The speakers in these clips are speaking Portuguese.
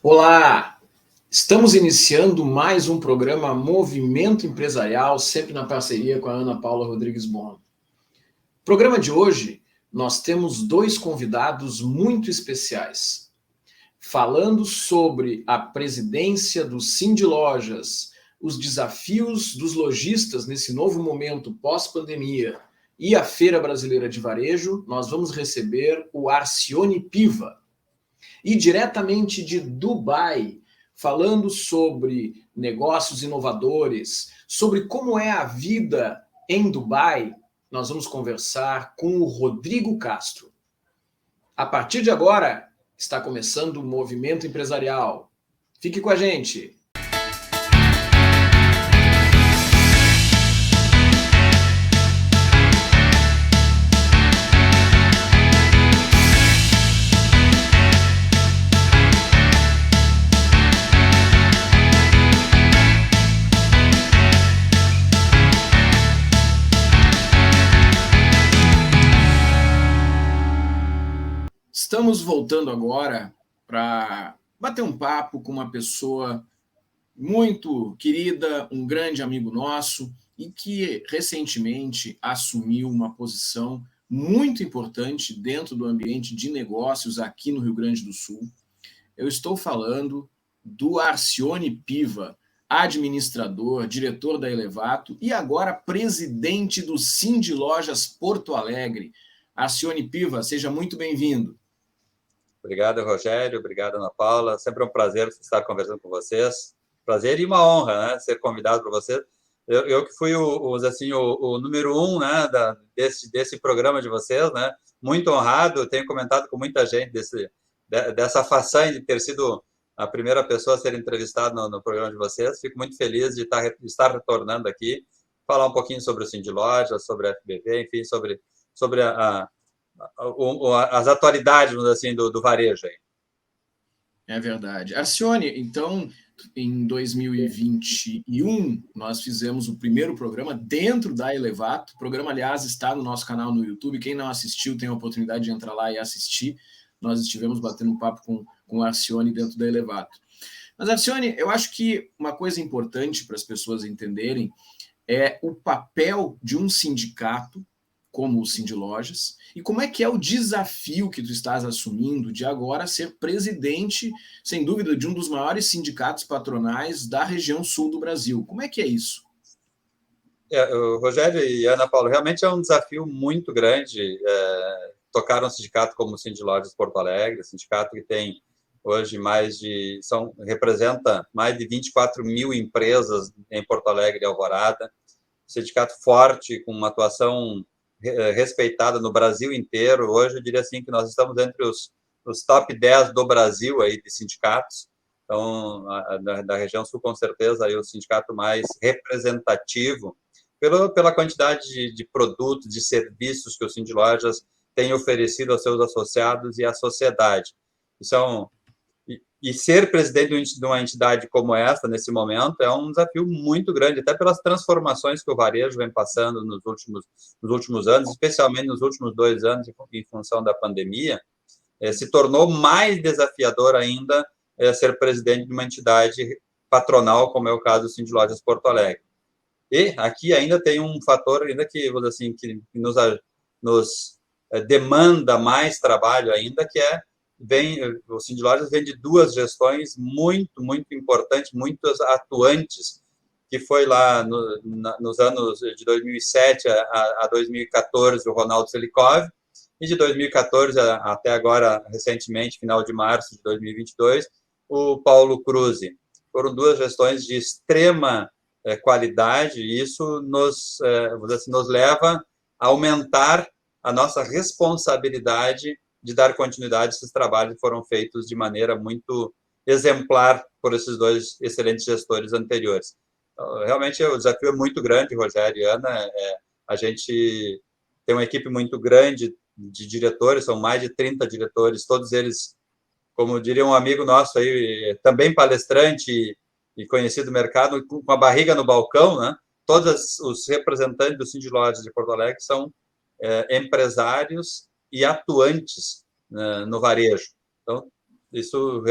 Olá! Estamos iniciando mais um programa Movimento Empresarial, sempre na parceria com a Ana Paula Rodrigues Bon. No programa de hoje, nós temos dois convidados muito especiais, falando sobre a presidência do Cindy Lojas, os desafios dos lojistas nesse novo momento pós-pandemia e a Feira Brasileira de Varejo. Nós vamos receber o Arcione Piva. E diretamente de Dubai, falando sobre negócios inovadores, sobre como é a vida em Dubai, nós vamos conversar com o Rodrigo Castro. A partir de agora, está começando o Movimento Empresarial. Fique com a gente! Estamos voltando agora para bater um papo com uma pessoa muito querida, um grande amigo nosso e que recentemente assumiu uma posição muito importante dentro do ambiente de negócios aqui no Rio Grande do Sul. Eu estou falando do Arcione Piva, administrador, diretor da Elevato e agora presidente do Cindy Lojas Porto Alegre. Arcione Piva, seja muito bem-vindo. Obrigado, Rogério. Obrigado, Ana Paula. Sempre um prazer estar conversando com vocês. Prazer e uma honra, né, ser convidado por vocês. Eu que fui o número um, né, desse programa de vocês, né, muito honrado. Tenho comentado com muita gente dessa façanha de ter sido a primeira pessoa a ser entrevistada no programa de vocês. Fico muito feliz de estar retornando aqui, falar um pouquinho sobre o Cindy Lojas, sobre a FBV, enfim, sobre as atualidades, assim, do varejo aí. É verdade. Arcione, então, em 2021, nós fizemos o primeiro programa dentro da Elevato. O programa, aliás, está no nosso canal no YouTube. Quem não assistiu tem a oportunidade de entrar lá e assistir. Nós estivemos batendo um papo com o Arcione dentro da Elevato. Mas, Arcione, eu acho que uma coisa importante para as pessoas entenderem é o papel de um sindicato como o Cindy Lojas, e como é que é o desafio que tu estás assumindo de agora ser presidente, sem dúvida, de um dos maiores sindicatos patronais da região sul do Brasil. Como é que é isso? Rogério e Ana Paula, realmente é um desafio muito grande tocar um sindicato como o Cindy Lojas Porto Alegre, sindicato que tem hoje representa mais de 24 mil empresas em Porto Alegre e Alvorada, sindicato forte, com uma atuação respeitada no Brasil inteiro. Hoje eu diria assim que nós estamos entre os top 10 do Brasil aí de sindicatos. Então, da região sul, com certeza, aí o sindicato mais representativo pela quantidade de produtos, de serviços que o Cindy Lojas tem oferecido aos seus associados e à sociedade. E ser presidente de uma entidade como esta, nesse momento, é um desafio muito grande, até pelas transformações que o varejo vem passando nos últimos anos, especialmente nos últimos 2 anos, em função da pandemia. Se tornou mais desafiador ainda ser presidente de uma entidade patronal, como é o caso do Cindy Lojas Porto Alegre. E aqui ainda tem um fator ainda que, vamos dizer assim, que nos demanda mais trabalho ainda, que é o Cindy Lojas vem de 2 gestões muito, muito importantes, muito atuantes, que foi lá nos anos de 2007 a 2014 o Ronaldo Selikov, e de 2014 até agora, recentemente, final de março de 2022, o Paulo Cruzzi. Foram 2 gestões de extrema qualidade, e isso nos leva a aumentar a nossa responsabilidade de dar continuidade a esses trabalhos que foram feitos de maneira muito exemplar por esses 2 excelentes gestores anteriores. Então, realmente, o desafio é muito grande, Rogério e Ana. A gente tem uma equipe muito grande de diretores, são mais de 30 diretores, todos eles, como diria um amigo nosso aí, também palestrante e conhecido do mercado, com a barriga no balcão, né? Todos os representantes do Cindy Lojas de Porto Alegre são empresários e atuantes no varejo. Então, isso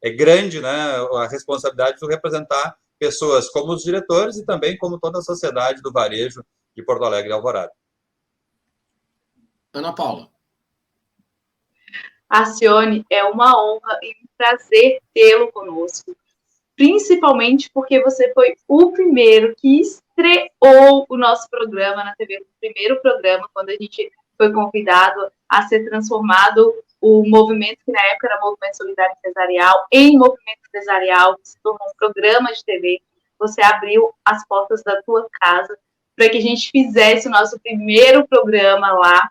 é grande, né, a responsabilidade de representar pessoas como os diretores e também como toda a sociedade do varejo de Porto Alegre e Alvorada. Ana Paula. Arcione, é uma honra e um prazer tê-lo conosco, principalmente porque você foi o primeiro que estreou o nosso programa na TV, o primeiro programa, quando a gente foi convidado a ser transformado o movimento, que na época era Movimento Solidário Empresarial, em Movimento Empresarial, que se tornou um programa de TV. Você abriu as portas da tua casa para que a gente fizesse o nosso primeiro programa lá,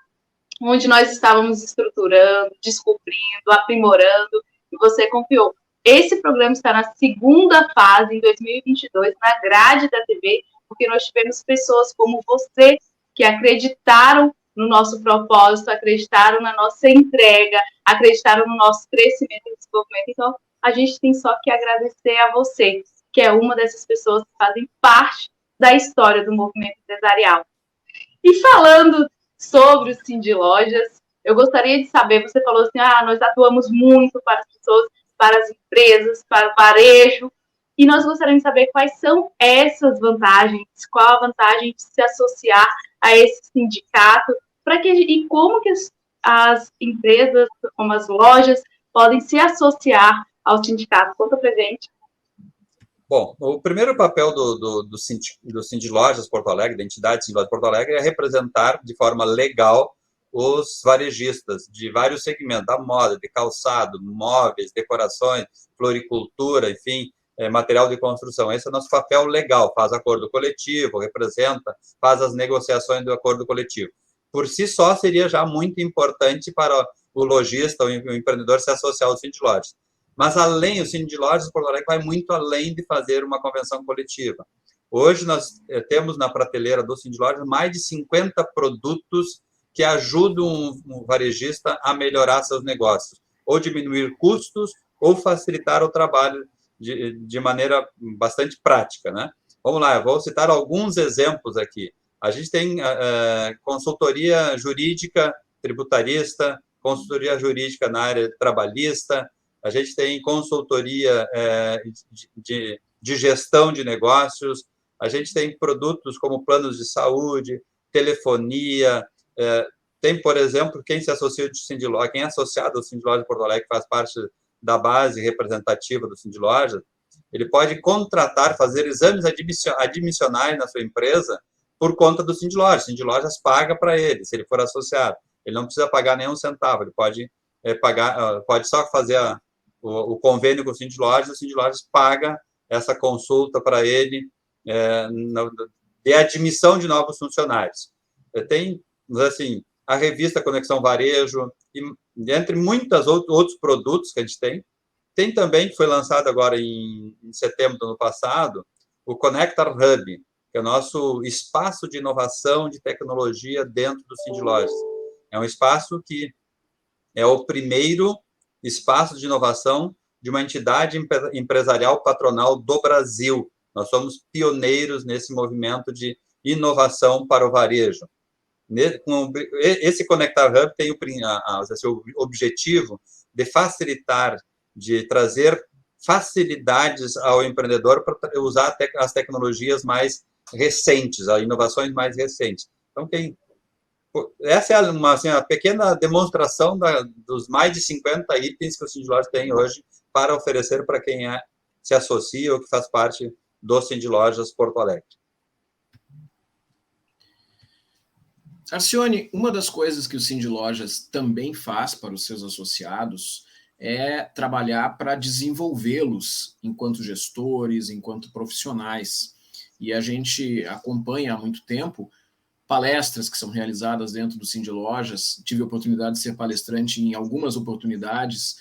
onde nós estávamos estruturando, descobrindo, aprimorando, e você confiou. Esse programa está na segunda fase, em 2022, na grade da TV, porque nós tivemos pessoas como você, que acreditaram no nosso propósito, acreditaram na nossa entrega, acreditaram no nosso crescimento e desenvolvimento. Então, a gente tem só que agradecer a você, que é uma dessas pessoas que fazem parte da história do movimento empresarial. E falando sobre o Cindy Lojas, eu gostaria de saber, você falou assim, nós atuamos muito para as pessoas, para as empresas, para o varejo, e nós gostaríamos de saber quais são essas vantagens, qual a vantagem de se associar a esse sindicato, e como que as empresas, como as lojas, podem se associar ao sindicato. Conta pra gente. Bom, o primeiro papel do Cindy Lojas Porto Alegre, da entidade Cindy Lojas Porto Alegre, é representar de forma legal os varejistas de vários segmentos, da moda, de calçado, móveis, decorações, floricultura, enfim, material de construção. Esse é o nosso papel legal, faz acordo coletivo, representa, faz as negociações do acordo coletivo. Por si só, seria já muito importante para o lojista, o empreendedor, se associar ao Cindy Lojas. Mas, além, o Cindy Lojas de Porto Alegre vai muito além de fazer uma convenção coletiva. Hoje, nós temos na prateleira do Cindy Lojas mais de 50 produtos que ajudam um varejista a melhorar seus negócios, ou diminuir custos, ou facilitar o trabalho de maneira bastante prática, né? Vamos lá, eu vou citar alguns exemplos aqui. A gente tem consultoria jurídica tributarista, consultoria jurídica na área trabalhista, a gente tem consultoria de gestão de negócios, a gente tem produtos como planos de saúde, telefonia, tem, por exemplo, quem se associa ao Cindy Lojas, quem é associado ao Cindy Lojas de Porto Alegre, faz parte da base representativa do Cindy Lojas, ele pode contratar, fazer exames admissionais na sua empresa por conta do Cindy Lojas. O Cindy Lojas paga para ele, se ele for associado. Ele não precisa pagar nenhum centavo, ele pode pode só fazer o convênio com o Cindy Lojas paga essa consulta para ele de admissão de novos funcionários. Tem, assim, a revista Conexão Varejo, e entre muitos outros produtos que a gente tem também, que foi lançado agora em setembro do ano passado, o Connector Hub, que é o nosso espaço de inovação de tecnologia dentro do Cindy Lojas. É um espaço que é o primeiro espaço de inovação de uma entidade empresarial patronal do Brasil. Nós somos pioneiros nesse movimento de inovação para o varejo. Esse Connector Hub tem o objetivo de facilitar, de trazer facilidades ao empreendedor para usar as tecnologias mais recentes, as inovações mais recentes. Então, essa é uma pequena demonstração dos mais de 50 itens que o Cindy Lojas tem hoje para oferecer para quem se associa ou que faz parte do Cindy Lojas Porto Alegre. Arcione, uma das coisas que o Cindy Lojas também faz para os seus associados é trabalhar para desenvolvê-los enquanto gestores, enquanto profissionais. E a gente acompanha há muito tempo palestras que são realizadas dentro do Cindy Lojas. Tive a oportunidade de ser palestrante em algumas oportunidades.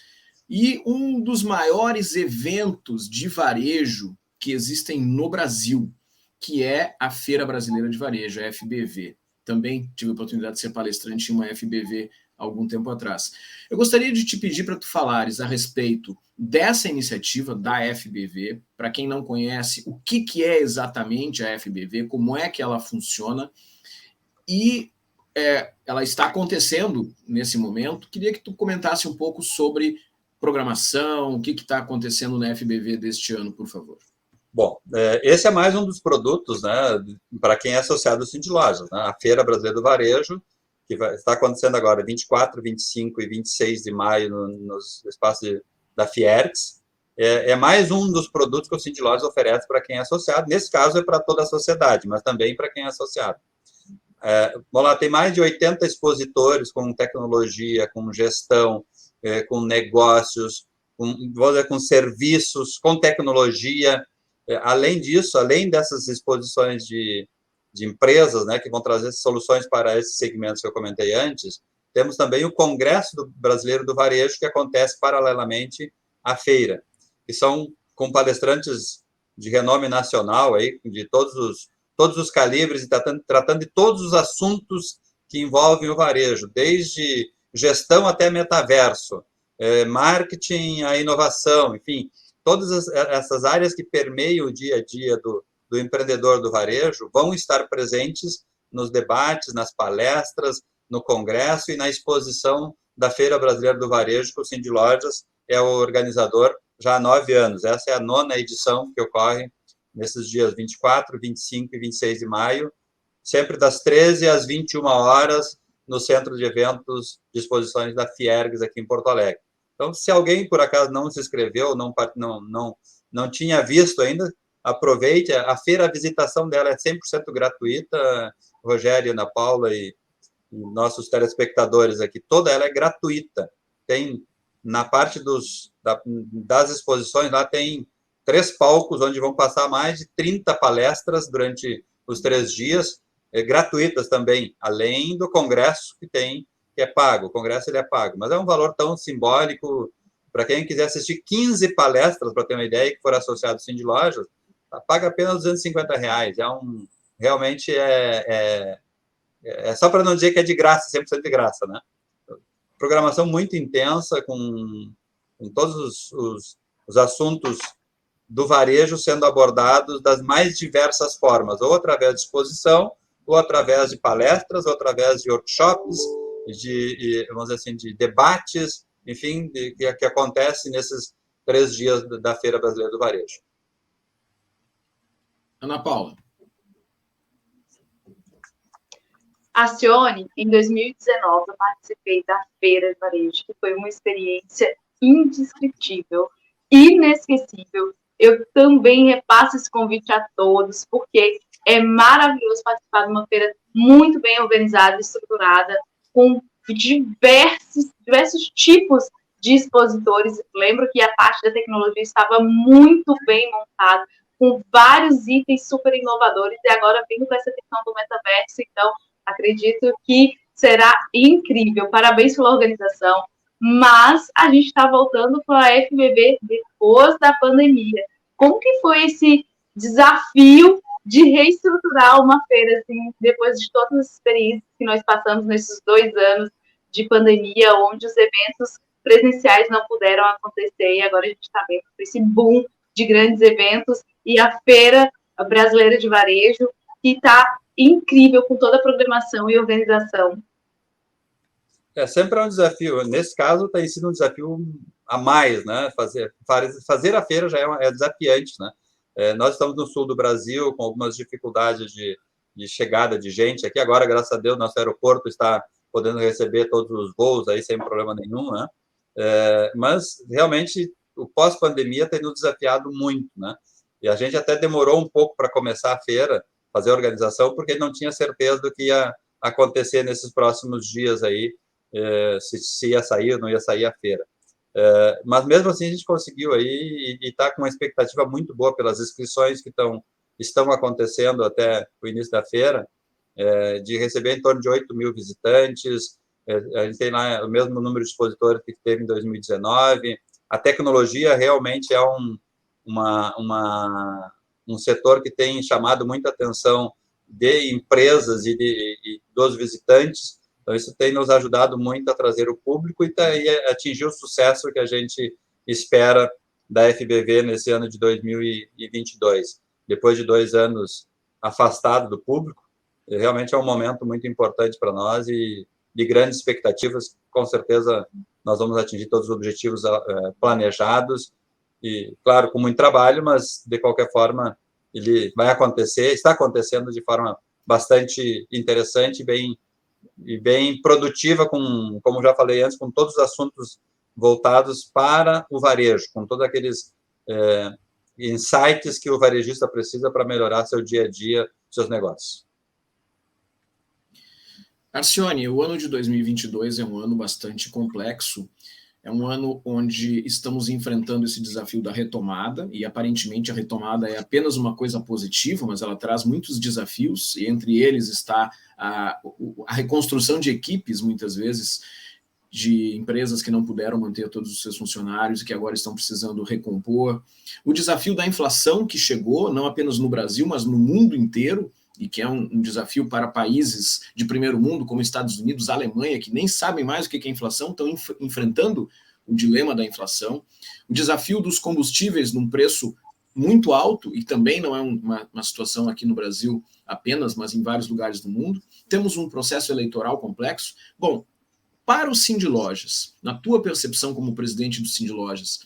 E um dos maiores eventos de varejo que existem no Brasil, que é a Feira Brasileira de Varejo, a FBV. Também tive a oportunidade de ser palestrante em uma FBV há algum tempo atrás. Eu gostaria de te pedir para tu falares a respeito dessa iniciativa da FBV, para quem não conhece, o que é exatamente a FBV, como é que ela funciona, e ela está acontecendo nesse momento. Queria que tu comentasse um pouco sobre programação, o que está acontecendo na FBV deste ano, por favor. Bom, esse é mais um dos produtos, né, para quem é associado ao Cindy Lojas, né, a Feira Brasileira do Varejo, que está acontecendo agora 24, 25 e 26 de maio nos espaços da Fiergs. É mais um dos produtos que o Cindy Lojas oferece para quem é associado. Nesse caso, é para toda a sociedade, mas também para quem é associado. Vamos lá, tem mais de 80 expositores com tecnologia, com gestão, com negócios, com serviços, com tecnologia. Além disso, além dessas exposições de empresas, né, que vão trazer soluções para esses segmentos que eu comentei antes, temos também o Congresso Brasileiro do Varejo, que acontece paralelamente à feira, que são com palestrantes de renome nacional, aí, de todos os calibres, e tratando de todos os assuntos que envolvem o varejo, desde gestão até metaverso, marketing a inovação, enfim, todas essas áreas que permeiam o dia a dia do empreendedor do varejo vão estar presentes nos debates, nas palestras, no congresso e na exposição da Feira Brasileira do Varejo, que o Cindy Lojas é o organizador já há 9 anos. Essa é a 9ª edição que ocorre nesses dias 24, 25 e 26 de maio, sempre das 13 às 21 horas, no Centro de Eventos de Exposições da Fiergs, aqui em Porto Alegre. Então, se alguém, por acaso, não se inscreveu, não tinha visto ainda, aproveite. A feira, a visitação dela é 100% gratuita. Rogério, Ana Paula e nossos telespectadores aqui, toda ela é gratuita. Tem, na parte das exposições, lá tem 3 palcos, onde vão passar mais de 30 palestras durante os 3 dias, gratuitas também, além do congresso que é pago. O congresso ele é pago, mas é um valor tão simbólico. Para quem quiser assistir 15 palestras, para ter uma ideia, que for associado ao Cindy Lojas, paga apenas R$250. Realmente só para não dizer que é de graça, 100% de graça, né? Programação muito intensa, com todos os assuntos do varejo sendo abordados das mais diversas formas, ou através de exposição, ou através de palestras, ou através de workshops, vamos dizer assim, de debates, enfim, que acontece nesses 3 dias da Feira Brasileira do Varejo. Ana Paula. Acione, em 2019, eu participei da Feira de Varejo, que foi uma experiência indescritível, inesquecível. Eu também repasso esse convite a todos, porque é maravilhoso participar de uma feira muito bem organizada, estruturada, com diversos tipos de expositores. Lembro que a parte da tecnologia estava muito bem montada, com vários itens super inovadores, e agora vindo com essa questão do metaverso, então acredito que será incrível. Parabéns pela organização. Mas a gente está voltando para a FBV depois da pandemia. Como que foi esse desafio de reestruturar uma feira, assim, depois de todas as experiências que nós passamos nesses 2 anos de pandemia, onde os eventos presenciais não puderam acontecer, e agora a gente está vendo esse boom de grandes eventos, e a Feira Brasileira de Varejo, que está incrível, com toda a programação e organização. Sempre um desafio. Nesse caso, tem sido um desafio a mais, né? Fazer a feira já é desafiante, né? Nós estamos no sul do Brasil, com algumas dificuldades de chegada de gente aqui. Agora, graças a Deus, nosso aeroporto está podendo receber todos os voos aí sem problema nenhum, né? Mas, realmente, o pós-pandemia tem nos desafiado muito, né? E a gente até demorou um pouco para começar a feira, fazer a organização, porque não tinha certeza do que ia acontecer nesses próximos dias aí, se ia sair ou não ia sair a feira. Mas mesmo assim a gente conseguiu aí e está com uma expectativa muito boa pelas inscrições que estão acontecendo até o início da feira, de receber em torno de 8.000 visitantes. A gente tem lá o mesmo número de expositores que teve em 2019. A tecnologia realmente é um setor que tem chamado muita atenção de empresas e dos visitantes. Então, isso tem nos ajudado muito a trazer o público e atingir o sucesso que a gente espera da FBV nesse ano de 2022. Depois de 2 anos afastado do público, realmente é um momento muito importante para nós e de grandes expectativas. Com certeza, nós vamos atingir todos os objetivos planejados e, claro, com muito trabalho, mas, de qualquer forma, ele vai acontecer, está acontecendo de forma bastante interessante e bem produtiva, como já falei antes, com todos os assuntos voltados para o varejo, com todos aqueles insights que o varejista precisa para melhorar seu dia a dia, seus negócios. Arcione, o ano de 2022 é um ano bastante complexo, é um ano onde estamos enfrentando esse desafio da retomada, e aparentemente a retomada é apenas uma coisa positiva, mas ela traz muitos desafios, e entre eles está a reconstrução de equipes, muitas vezes, de empresas que não puderam manter todos os seus funcionários e que agora estão precisando recompor. O desafio da inflação que chegou, não apenas no Brasil, mas no mundo inteiro, e que é um desafio para países de primeiro mundo, como Estados Unidos, Alemanha, que nem sabem mais o que é inflação, estão enfrentando o dilema da inflação. O desafio dos combustíveis num preço muito alto, e também não é uma situação aqui no Brasil apenas, mas em vários lugares do mundo. Temos um processo eleitoral complexo. Bom, para o Cindy Lojas, na tua percepção como presidente do Cindy Lojas,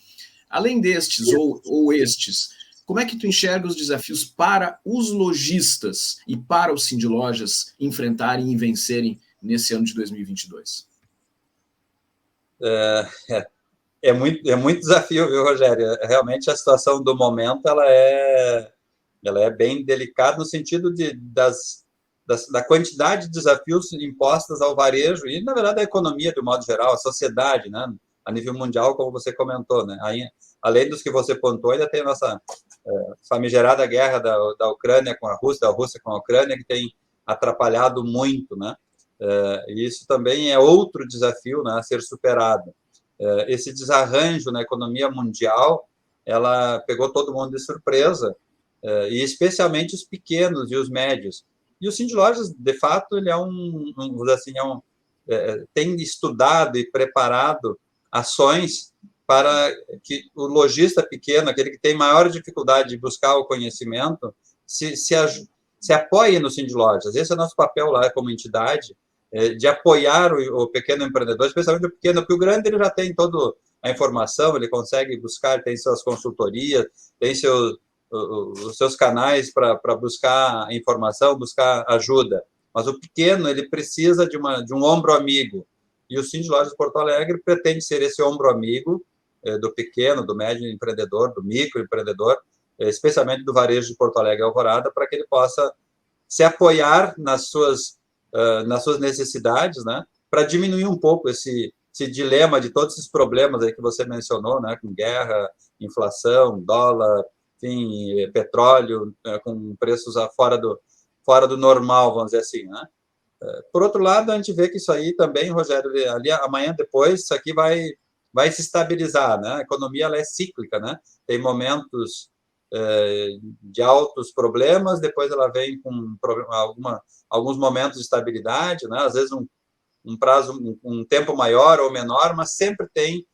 além destes ou estes, como é que tu enxerga os desafios para os lojistas e para o Cindy Lojas enfrentarem e vencerem nesse ano de 2022? É muito desafio, viu, Rogério? Realmente a situação do momento ela é bem delicada no sentido da quantidade de desafios impostos ao varejo e, na verdade, a economia de um modo geral, a sociedade, né, a nível mundial, como você comentou, né? Aí, além dos que você pontuou, ainda tem a nossa famigerada guerra da Ucrânia com a Rússia, da Rússia com a Ucrânia, que tem atrapalhado muito, né? E isso também é outro desafio, né, a ser superado. Esse desarranjo na economia mundial, ela pegou todo mundo de surpresa, e especialmente os pequenos e os médios. E o Cindy Lojas, de fato, ele tem estudado e preparado ações para que o lojista pequeno, aquele que tem maior dificuldade de buscar o conhecimento, se apoie no Cindy Lojas. Esse é o nosso papel lá como entidade, de apoiar o pequeno empreendedor, especialmente o pequeno, porque o grande ele já tem toda a informação, ele consegue buscar, tem suas consultorias, tem os seus canais para buscar informação, buscar ajuda. Mas o pequeno, ele precisa de um ombro amigo. E o Cindy Lojas Porto Alegre pretende ser esse ombro amigo do pequeno, do médio empreendedor, do microempreendedor, especialmente do varejo de Porto Alegre e Alvorada, para que ele possa se apoiar nas suas necessidades, né, para diminuir um pouco esse dilema de todos esses problemas aí que você mencionou, né, com guerra, inflação, dólar, enfim, petróleo, com preços fora do normal, vamos dizer assim, né? Por outro lado, a gente vê que isso aí também, Rogério, ali amanhã depois, isso aqui vai se estabilizar, né? A economia ela é cíclica, né? Tem momentos de altos problemas, depois ela vem com alguns momentos de estabilidade, né? Às vezes um prazo, um tempo maior ou menor, mas sempre tem,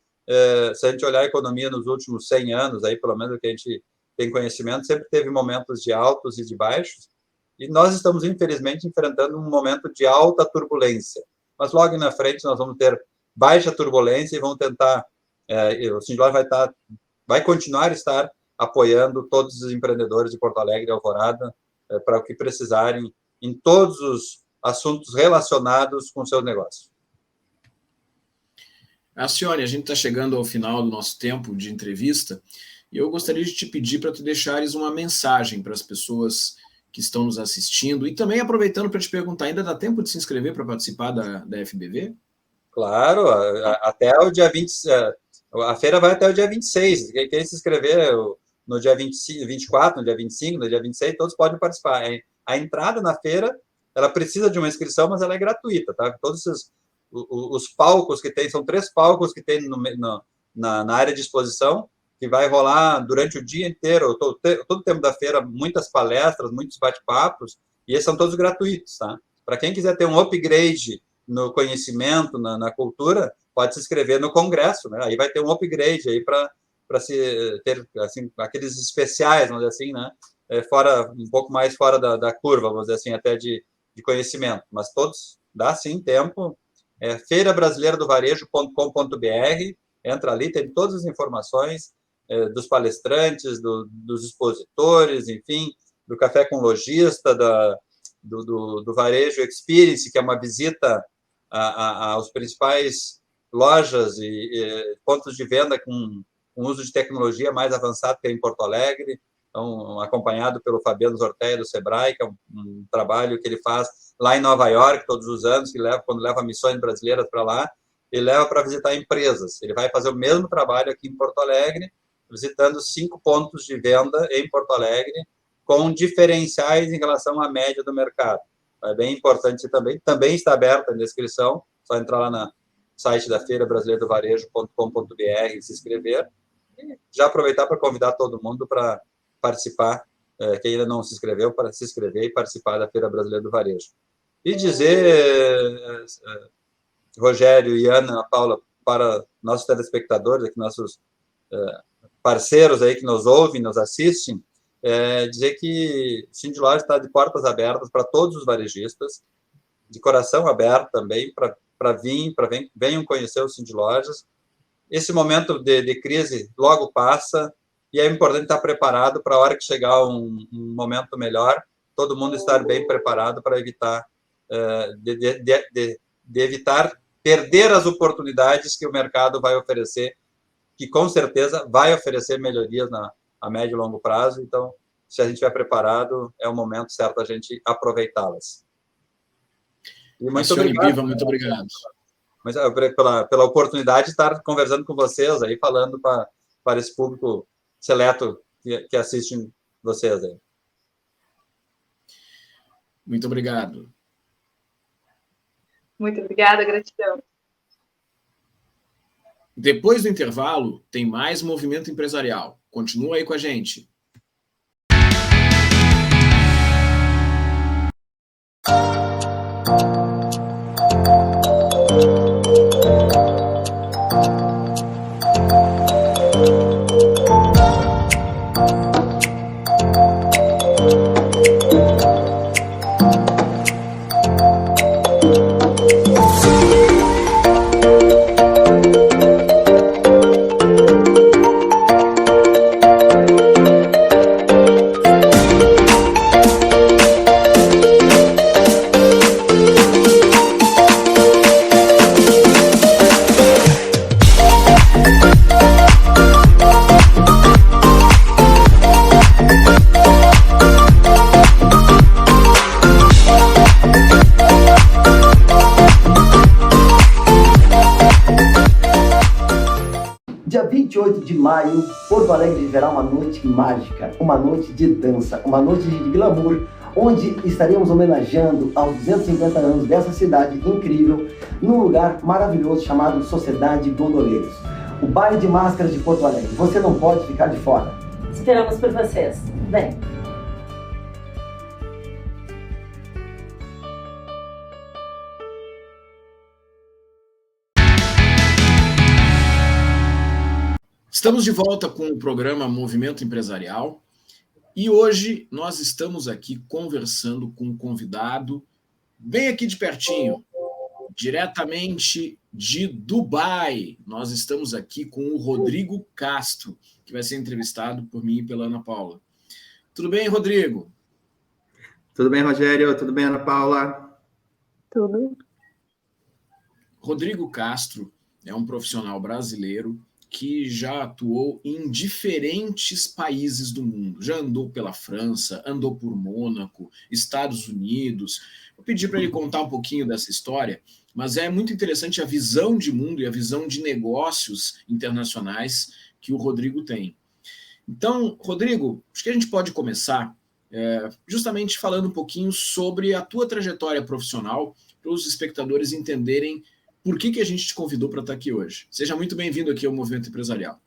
se a gente olhar a economia nos últimos 100 anos, aí pelo menos o que a gente tem conhecimento, sempre teve momentos de altos e de baixos, e nós estamos, infelizmente, enfrentando um momento de alta turbulência. Mas logo na frente nós vamos ter baixa turbulência e vamos tentar, o Cindy Lojas vai continuar a estar apoiando todos os empreendedores de Porto Alegre e Alvorada para o que precisarem em todos os assuntos relacionados com o seu negócio. Arcione, a gente está chegando ao final do nosso tempo de entrevista e eu gostaria de te pedir para tu deixares uma mensagem para as pessoas que estão nos assistindo e também aproveitando para te perguntar, ainda dá tempo de se inscrever para participar da FBV? Claro, até o dia 20, a feira vai até o dia 26, quem se inscrever no dia 24, no dia 25, no dia 26, todos podem participar. A entrada na feira, ela precisa de uma inscrição, mas ela é gratuita, tá? Todos os palcos que tem, são 3 palcos que tem na área de exposição, que vai rolar durante o dia inteiro, todo o tempo da feira, muitas palestras, muitos bate-papos, e esses são todos gratuitos, tá? Para quem quiser ter um upgrade no conhecimento, na cultura, pode se inscrever no congresso, né? Aí vai ter um upgrade aí para se ter assim, aqueles especiais, vamos dizer assim, né? Um pouco mais fora da curva, vamos dizer assim, até de de conhecimento, mas todos dá sim tempo. feirabrasileiradovarejo.com.br, entra ali, tem todas as informações dos palestrantes, dos expositores, enfim, do Café com Lojista, do Varejo Experience, que é uma visita aos principais lojas e pontos de venda com uso de tecnologia mais avançado que é em Porto Alegre, então, acompanhado pelo Fabiano Zorteia do Sebrae, que é um trabalho que ele faz lá em Nova York todos os anos, quando leva missões brasileiras para lá, ele leva para visitar empresas. Ele vai fazer o mesmo trabalho aqui em Porto Alegre, visitando 5 pontos de venda em Porto Alegre, com diferenciais em relação à média do mercado. É bem importante também. Também está aberta a inscrição, só entrar lá no site da Feira Brasileira do Varejo.com.br e se inscrever. E já aproveitar para convidar todo mundo para participar, quem ainda não se inscreveu, para se inscrever e participar da Feira Brasileira do Varejo. E dizer, Rogério e Ana Paula, para nossos telespectadores, aqui, nossos parceiros aí que nos ouvem, nos assistem, dizer que o Cindy Lojas está de portas abertas para todos os varejistas, de coração aberto também, venham conhecer o Cindy Lojas. Esse momento de crise logo passa, e é importante estar preparado para a hora que chegar um momento melhor, todo mundo estar bem preparado para evitar evitar perder as oportunidades que o mercado vai oferecer, que com certeza vai oferecer melhorias a médio e longo prazo. Então, se a gente estiver preparado, é o momento certo a gente aproveitá-las. E muito obrigado. Muito obrigado. Mas, pela oportunidade de estar conversando com vocês, aí, falando para esse público seleto que assiste vocês aí. Muito obrigado. Muito obrigada, gratidão. Depois do intervalo, tem mais Movimento Empresarial. Continua aí com a gente. Dia 28 de maio, Porto Alegre viverá uma noite mágica, uma noite de dança, uma noite de glamour, onde estaremos homenageando aos 250 anos dessa cidade incrível, num lugar maravilhoso chamado Sociedade Gondoleiros. O baile de máscaras de Porto Alegre. Você não pode ficar de fora. Esperamos por vocês. Vem. Estamos de volta com o programa Movimento Empresarial e hoje nós estamos aqui conversando com um convidado bem aqui de pertinho, diretamente de Dubai. Nós estamos aqui com o Rodrigo Castro, que vai ser entrevistado por mim e pela Ana Paula. Tudo bem, Rodrigo? Tudo bem, Rogério? Tudo bem, Ana Paula? Tudo. Rodrigo Castro é um profissional brasileiro que já atuou em diferentes países do mundo. Já andou pela França, andou por Mônaco, Estados Unidos. Vou pedir para ele contar um pouquinho dessa história, mas é muito interessante a visão de mundo e a visão de negócios internacionais que o Rodrigo tem. Então, Rodrigo, acho que a gente pode começar justamente falando um pouquinho sobre a tua trajetória profissional, para os espectadores entenderem por que a gente te convidou para estar aqui hoje. Seja muito bem-vindo aqui ao Movimento Empresarial.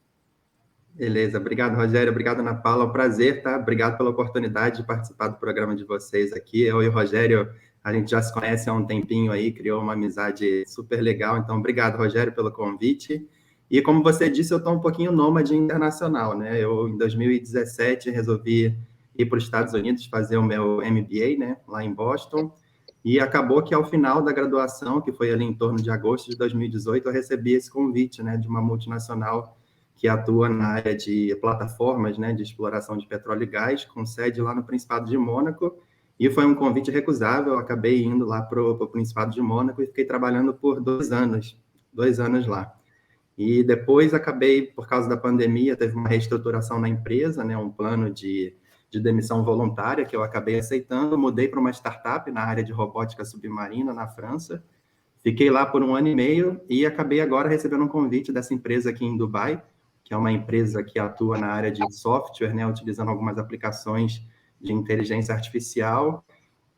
Beleza, obrigado, Rogério, obrigado, Ana Paula, é um prazer, tá? Obrigado pela oportunidade de participar do programa de vocês aqui. Eu e o Rogério, a gente já se conhece há um tempinho aí, criou uma amizade super legal, então obrigado, Rogério, pelo convite. E como você disse, eu estou um pouquinho nômade internacional, né? Eu, em 2017, resolvi ir para os Estados Unidos fazer o meu MBA, né? Lá em Boston. E acabou que ao final da graduação, que foi ali em torno de agosto de 2018, eu recebi esse convite, né, de uma multinacional que atua na área de plataformas, né, de exploração de petróleo e gás, com sede lá no Principado de Mônaco, e foi um convite recusável. Eu acabei indo lá para o Principado de Mônaco e fiquei trabalhando por 2 anos lá. E depois acabei, por causa da pandemia, teve uma reestruturação na empresa, né, um plano de demissão voluntária que eu acabei aceitando, mudei para uma startup na área de robótica submarina na França, fiquei lá por 1 ano e meio e acabei agora recebendo um convite dessa empresa aqui em Dubai, que é uma empresa que atua na área de software, né, utilizando algumas aplicações de inteligência artificial.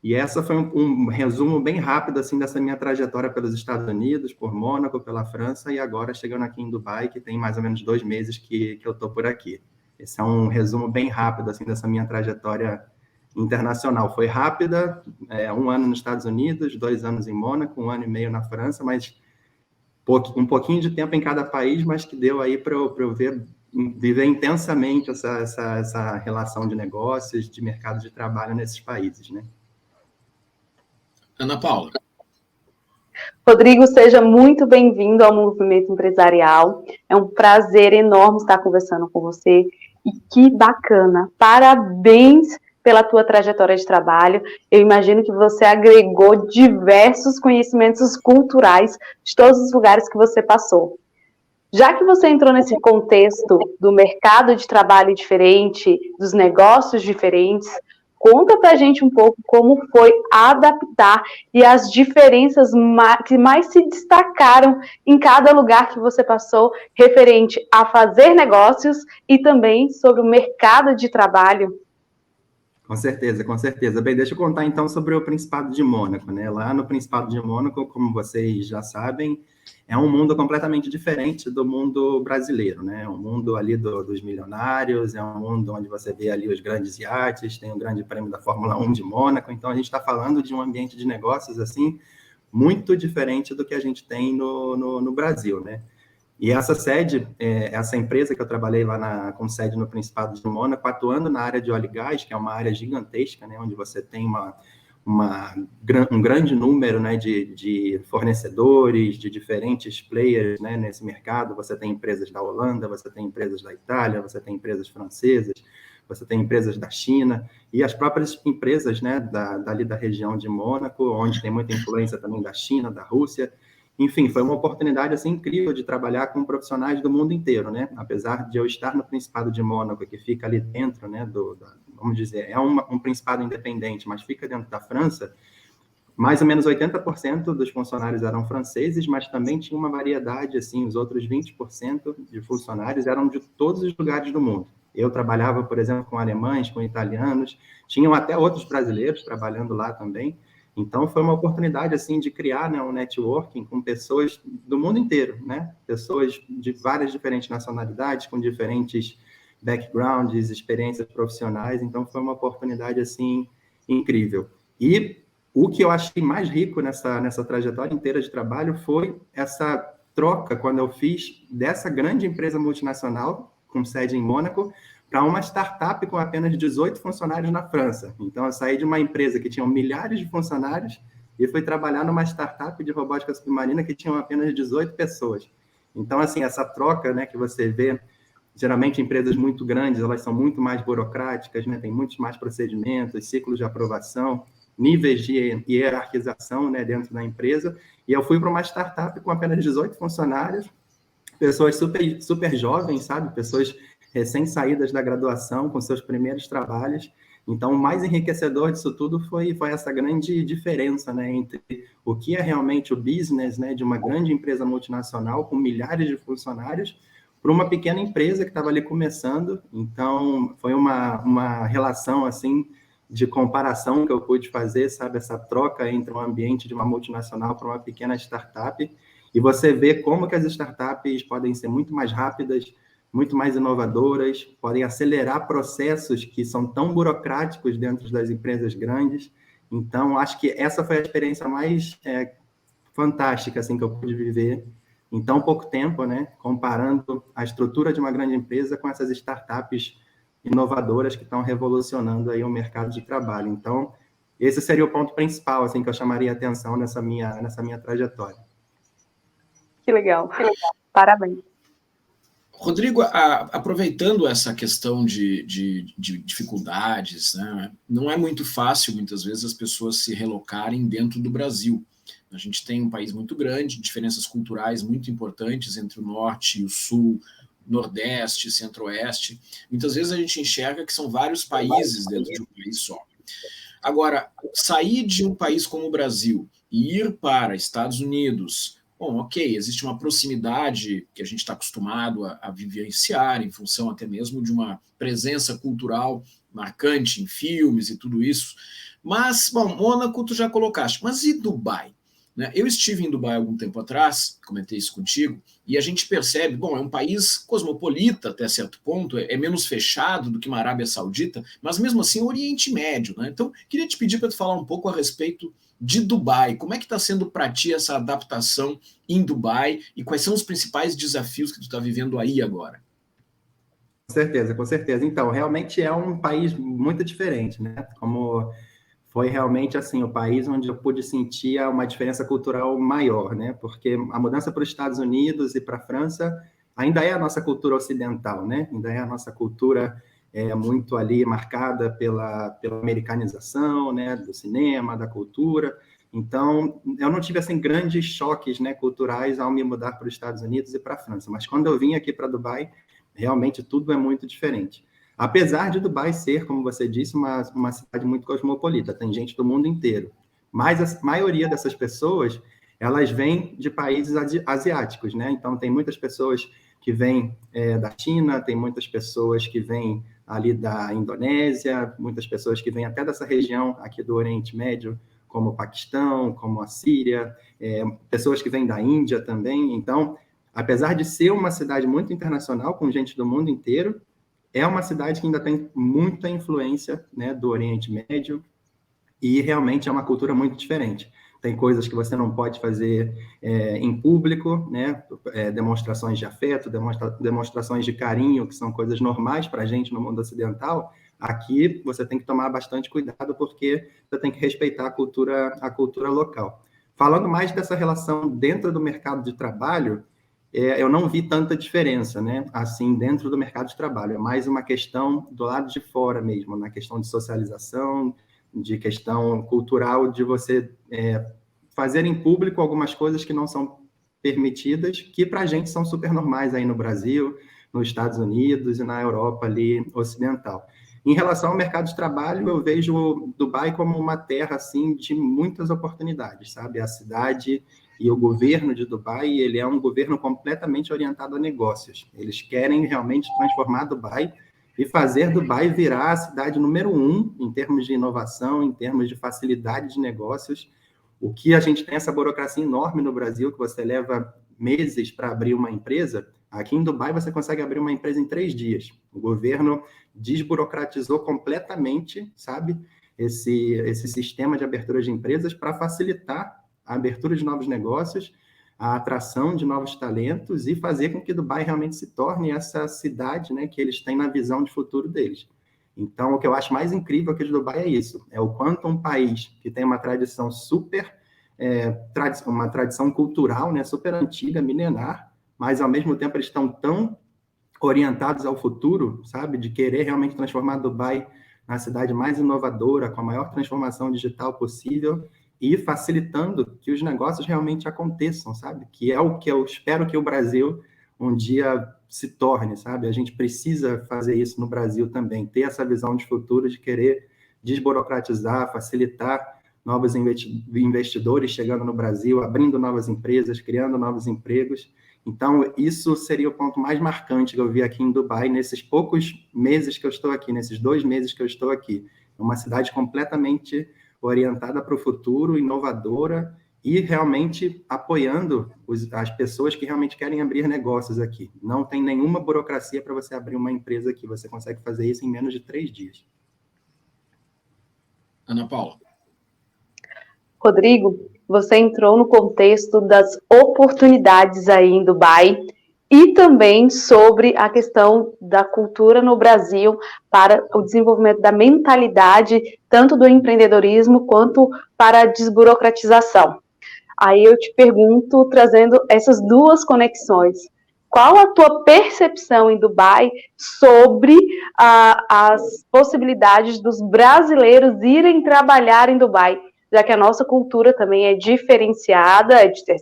E essa foi um resumo bem rápido assim dessa minha trajetória pelos Estados Unidos, por Mônaco, pela França, e agora chegando aqui em Dubai, que tem mais ou menos 2 meses que eu estou por aqui. Esse é um resumo bem rápido assim dessa minha trajetória internacional. Foi rápida, 1 ano nos Estados Unidos, 2 anos em Mônaco, 1 ano e meio na França, mas um pouquinho de tempo em cada país, mas que deu aí para eu viver intensamente essa relação de negócios, de mercado de trabalho nesses países, né? Ana Paula. Rodrigo, seja muito bem-vindo ao Movimento Empresarial. É um prazer enorme estar conversando com você. E que bacana! Parabéns pela tua trajetória de trabalho. Eu imagino que você agregou diversos conhecimentos culturais de todos os lugares que você passou. Já que você entrou nesse contexto do mercado de trabalho diferente, dos negócios diferentes, conta pra gente um pouco como foi adaptar e as diferenças que mais se destacaram em cada lugar que você passou, referente a fazer negócios e também sobre o mercado de trabalho. Com certeza, com certeza. Bem, deixa eu contar então sobre o Principado de Mônaco, né? Lá no Principado de Mônaco, como vocês já sabem, é um mundo completamente diferente do mundo brasileiro, né? É um mundo ali dos milionários, é um mundo onde você vê ali os grandes iates, tem o Grande Prêmio da Fórmula 1 de Mônaco, então a gente está falando de um ambiente de negócios, assim, muito diferente do que a gente tem no Brasil, né? E essa sede, essa empresa que eu trabalhei lá com sede no Principado de Mônaco, atuando na área de óleo e gás, que é uma área gigantesca, né, onde você tem um grande número, né, de fornecedores, de diferentes players, né, nesse mercado. Você tem empresas da Holanda, você tem empresas da Itália, você tem empresas francesas, você tem empresas da China e as próprias empresas, né, dali da região de Mônaco, onde tem muita influência também da China, da Rússia. Enfim, foi uma oportunidade assim incrível de trabalhar com profissionais do mundo inteiro, né? Apesar de eu estar no Principado de Mônaco, que fica ali dentro, né, vamos dizer, é um principado independente, mas fica dentro da França, mais ou menos 80% dos funcionários eram franceses, mas também tinha uma variedade, assim, os outros 20% de funcionários eram de todos os lugares do mundo. Eu trabalhava, por exemplo, com alemães, com italianos, tinham até outros brasileiros trabalhando lá também. Então, foi uma oportunidade, assim, de criar, né, um networking com pessoas do mundo inteiro, né? Pessoas de várias diferentes nacionalidades, com diferentes backgrounds, experiências profissionais. Então, foi uma oportunidade, assim, incrível. E o que eu achei mais rico nessa trajetória inteira de trabalho foi essa troca, quando eu fiz dessa grande empresa multinacional, com sede em Mônaco, para uma startup com apenas 18 funcionários na França. Então, eu saí de uma empresa que tinha milhares de funcionários e fui trabalhar numa startup de robótica submarina que tinha apenas 18 pessoas. Então, assim, essa troca, né, que você vê, geralmente empresas muito grandes, elas são muito mais burocráticas, né, tem muitos mais procedimentos, ciclos de aprovação, níveis de hierarquização, né, dentro da empresa, e eu fui para uma startup com apenas 18 funcionários, pessoas super, super jovens, sabe? Pessoas recém-saídas da graduação, com seus primeiros trabalhos. Então, o mais enriquecedor disso tudo foi essa grande diferença, né, entre o que é realmente o business, né, de uma grande empresa multinacional com milhares de funcionários para uma pequena empresa que estava ali começando. Então, foi uma relação, assim, de comparação que eu pude fazer, sabe, essa troca entre um ambiente de uma multinacional para uma pequena startup, e você vê como que as startups podem ser muito mais rápidas, muito mais inovadoras, podem acelerar processos que são tão burocráticos dentro das empresas grandes. Então, acho que essa foi a experiência mais fantástica assim, que eu pude viver em tão pouco tempo, né? Comparando a estrutura de uma grande empresa com essas startups inovadoras que estão revolucionando aí o mercado de trabalho. Então, esse seria o ponto principal, assim, que eu chamaria a atenção nessa minha trajetória. Que legal. Parabéns. Rodrigo, aproveitando essa questão de dificuldades, né, não é muito fácil, muitas vezes, as pessoas se relocarem dentro do Brasil. A gente tem um país muito grande, diferenças culturais muito importantes entre o norte e o sul, nordeste, centro-oeste. Muitas vezes a gente enxerga que são vários países dentro de um país só. Agora, sair de um país como o Brasil e ir para Estados Unidos, bom, ok, existe uma proximidade que a gente está acostumado a vivenciar, em função até mesmo de uma presença cultural marcante em filmes e tudo isso. Mas, bom, Mônaco tu já colocaste, mas e Dubai? Né? Eu estive em Dubai algum tempo atrás, comentei isso contigo, e a gente percebe, bom, é um país cosmopolita até certo ponto, é menos fechado do que uma Arábia Saudita, mas mesmo assim o Oriente Médio. Né? Então, queria te pedir para tu falar um pouco a respeito de Dubai. Como é que está sendo para ti essa adaptação em Dubai e quais são os principais desafios que tu está vivendo aí agora? Com certeza, com certeza. Então, realmente é um país muito diferente, né? Como foi realmente assim o país onde eu pude sentir uma diferença cultural maior, né? Porque a mudança para os Estados Unidos e para a França ainda é a nossa cultura ocidental, né? Ainda é a nossa cultura muito ali marcada pela americanização, né? Do cinema, da cultura. Então, eu não tive assim grandes choques, né, culturais ao me mudar para os Estados Unidos e para a França. Mas quando eu vim aqui para Dubai, realmente tudo é muito diferente. Apesar de Dubai ser, como você disse, uma cidade muito cosmopolita, tem gente do mundo inteiro. Mas a maioria dessas pessoas, elas vêm de países asiáticos, né? Então, tem muitas pessoas que vêm da China, tem muitas pessoas que vêm ali da Indonésia, muitas pessoas que vêm até dessa região aqui do Oriente Médio, como o Paquistão, como a Síria, pessoas que vêm da Índia também. Então, apesar de ser uma cidade muito internacional, com gente do mundo inteiro, é uma cidade que ainda tem muita influência, né, do Oriente Médio e realmente é uma cultura muito diferente. Tem coisas que você não pode fazer em público, né, demonstrações de afeto, demonstrações de carinho, que são coisas normais para a gente no mundo ocidental. Aqui você tem que tomar bastante cuidado porque você tem que respeitar a cultura local. Falando mais dessa relação dentro do mercado de trabalho, eu não vi tanta diferença, né? Assim, dentro do mercado de trabalho. É mais uma questão do lado de fora mesmo, na questão de socialização, de questão cultural, de você fazer em público algumas coisas que não são permitidas, que para a gente são super normais aí no Brasil, nos Estados Unidos e na Europa ali ocidental. Em relação ao mercado de trabalho, eu vejo Dubai como uma terra assim de muitas oportunidades, sabe? A cidade e o governo de Dubai, ele é um governo completamente orientado a negócios. Eles querem realmente transformar Dubai e fazer Dubai virar a cidade número 1 em termos de inovação, em termos de facilidade de negócios. O que a gente tem essa burocracia enorme no Brasil, que você leva meses para abrir uma empresa, aqui em Dubai você consegue abrir uma empresa em 3 dias. O governo desburocratizou completamente, sabe, esse sistema de abertura de empresas para facilitar a abertura de novos negócios, a atração de novos talentos e fazer com que Dubai realmente se torne essa cidade, né, que eles têm na visão de futuro deles. Então, o que eu acho mais incrível aqui de Dubai é isso, é o quanto um país que tem uma tradição uma tradição cultural, né, super antiga, milenar, mas ao mesmo tempo eles estão tão orientados ao futuro, sabe, de querer realmente transformar Dubai na cidade mais inovadora, com a maior transformação digital possível, e facilitando que os negócios realmente aconteçam, sabe? Que é o que eu espero que o Brasil um dia se torne, sabe? A gente precisa fazer isso no Brasil também, ter essa visão de futuro, de querer desburocratizar, facilitar novos investidores chegando no Brasil, abrindo novas empresas, criando novos empregos. Então, isso seria o ponto mais marcante que eu vi aqui em Dubai, nesses poucos meses que eu estou aqui, nesses 2 meses que eu estou aqui. É uma cidade completamente orientada para o futuro, inovadora e realmente apoiando as pessoas que realmente querem abrir negócios aqui. Não tem nenhuma burocracia para você abrir uma empresa aqui. Você consegue fazer isso em menos de 3 dias. Ana Paula. Rodrigo, você entrou no contexto das oportunidades aí em Dubai e também sobre a questão da cultura no Brasil para o desenvolvimento da mentalidade, tanto do empreendedorismo quanto para a desburocratização. Aí eu te pergunto, trazendo essas duas conexões, qual a tua percepção em Dubai sobre as possibilidades dos brasileiros irem trabalhar em Dubai, já que a nossa cultura também é diferenciada,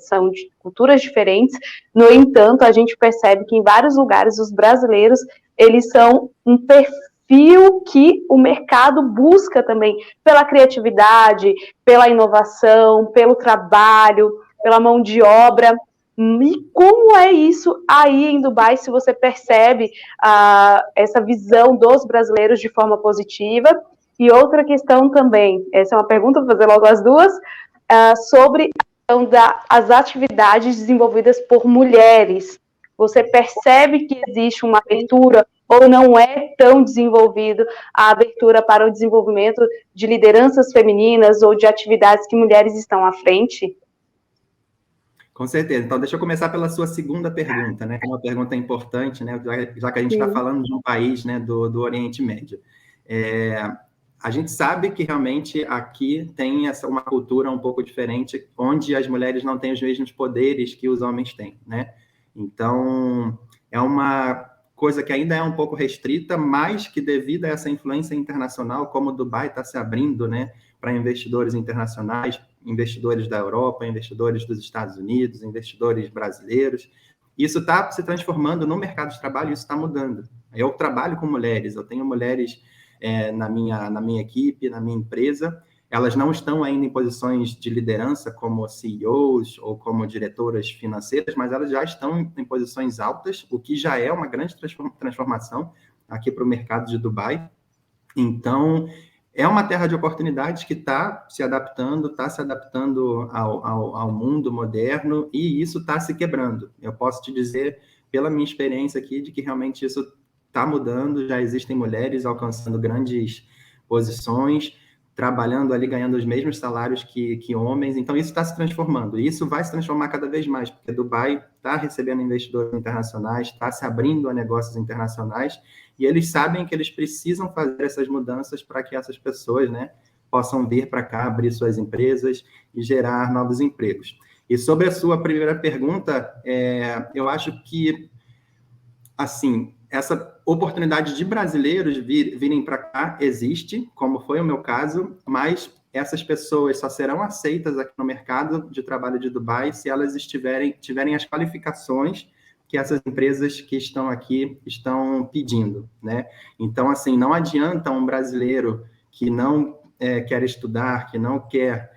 são de culturas diferentes, no entanto, a gente percebe que em vários lugares os brasileiros, eles são um perfil que o mercado busca também, pela criatividade, pela inovação, pelo trabalho, pela mão de obra. E como é isso aí em Dubai, se você percebe essa visão dos brasileiros de forma positiva? E outra questão também, essa é uma pergunta, vou fazer logo as duas, sobre as atividades desenvolvidas por mulheres. Você percebe que existe uma abertura ou não é tão desenvolvido a abertura para o desenvolvimento de lideranças femininas ou de atividades que mulheres estão à frente? Com certeza. Então, deixa eu começar pela sua segunda pergunta, né? Que é uma pergunta importante, né? Já que a gente está falando de um país, né, do Oriente Médio. A gente sabe que realmente aqui tem uma cultura um pouco diferente, onde as mulheres não têm os mesmos poderes que os homens têm, né? Então, é uma coisa que ainda é um pouco restrita, mas que devido a essa influência internacional, como o Dubai está se abrindo, né, para investidores internacionais, investidores da Europa, investidores dos Estados Unidos, investidores brasileiros, isso está se transformando no mercado de trabalho, isso está mudando. Eu trabalho com mulheres, eu tenho mulheres na minha equipe, na minha empresa, elas não estão ainda em posições de liderança como CEOs ou como diretoras financeiras, mas elas já estão em posições altas, o que já é uma grande transformação aqui para o mercado de Dubai. Então, é uma terra de oportunidades que está se adaptando ao mundo moderno, e isso está se quebrando. Eu posso te dizer, pela minha experiência aqui, de que realmente isso está mudando, já existem mulheres alcançando grandes posições, trabalhando ali, ganhando os mesmos salários que homens. Então, isso está se transformando. E isso vai se transformar cada vez mais, porque Dubai está recebendo investidores internacionais, está se abrindo a negócios internacionais, e eles sabem que eles precisam fazer essas mudanças para que essas pessoas, né, possam vir para cá, abrir suas empresas e gerar novos empregos. E sobre a sua primeira pergunta, eu acho que, assim, essa oportunidade de brasileiros virem para cá existe, como foi o meu caso, mas essas pessoas só serão aceitas aqui no mercado de trabalho de Dubai se elas tiverem as qualificações que essas empresas que estão aqui estão pedindo, né? Então, assim, não adianta um brasileiro que não quer estudar, que não quer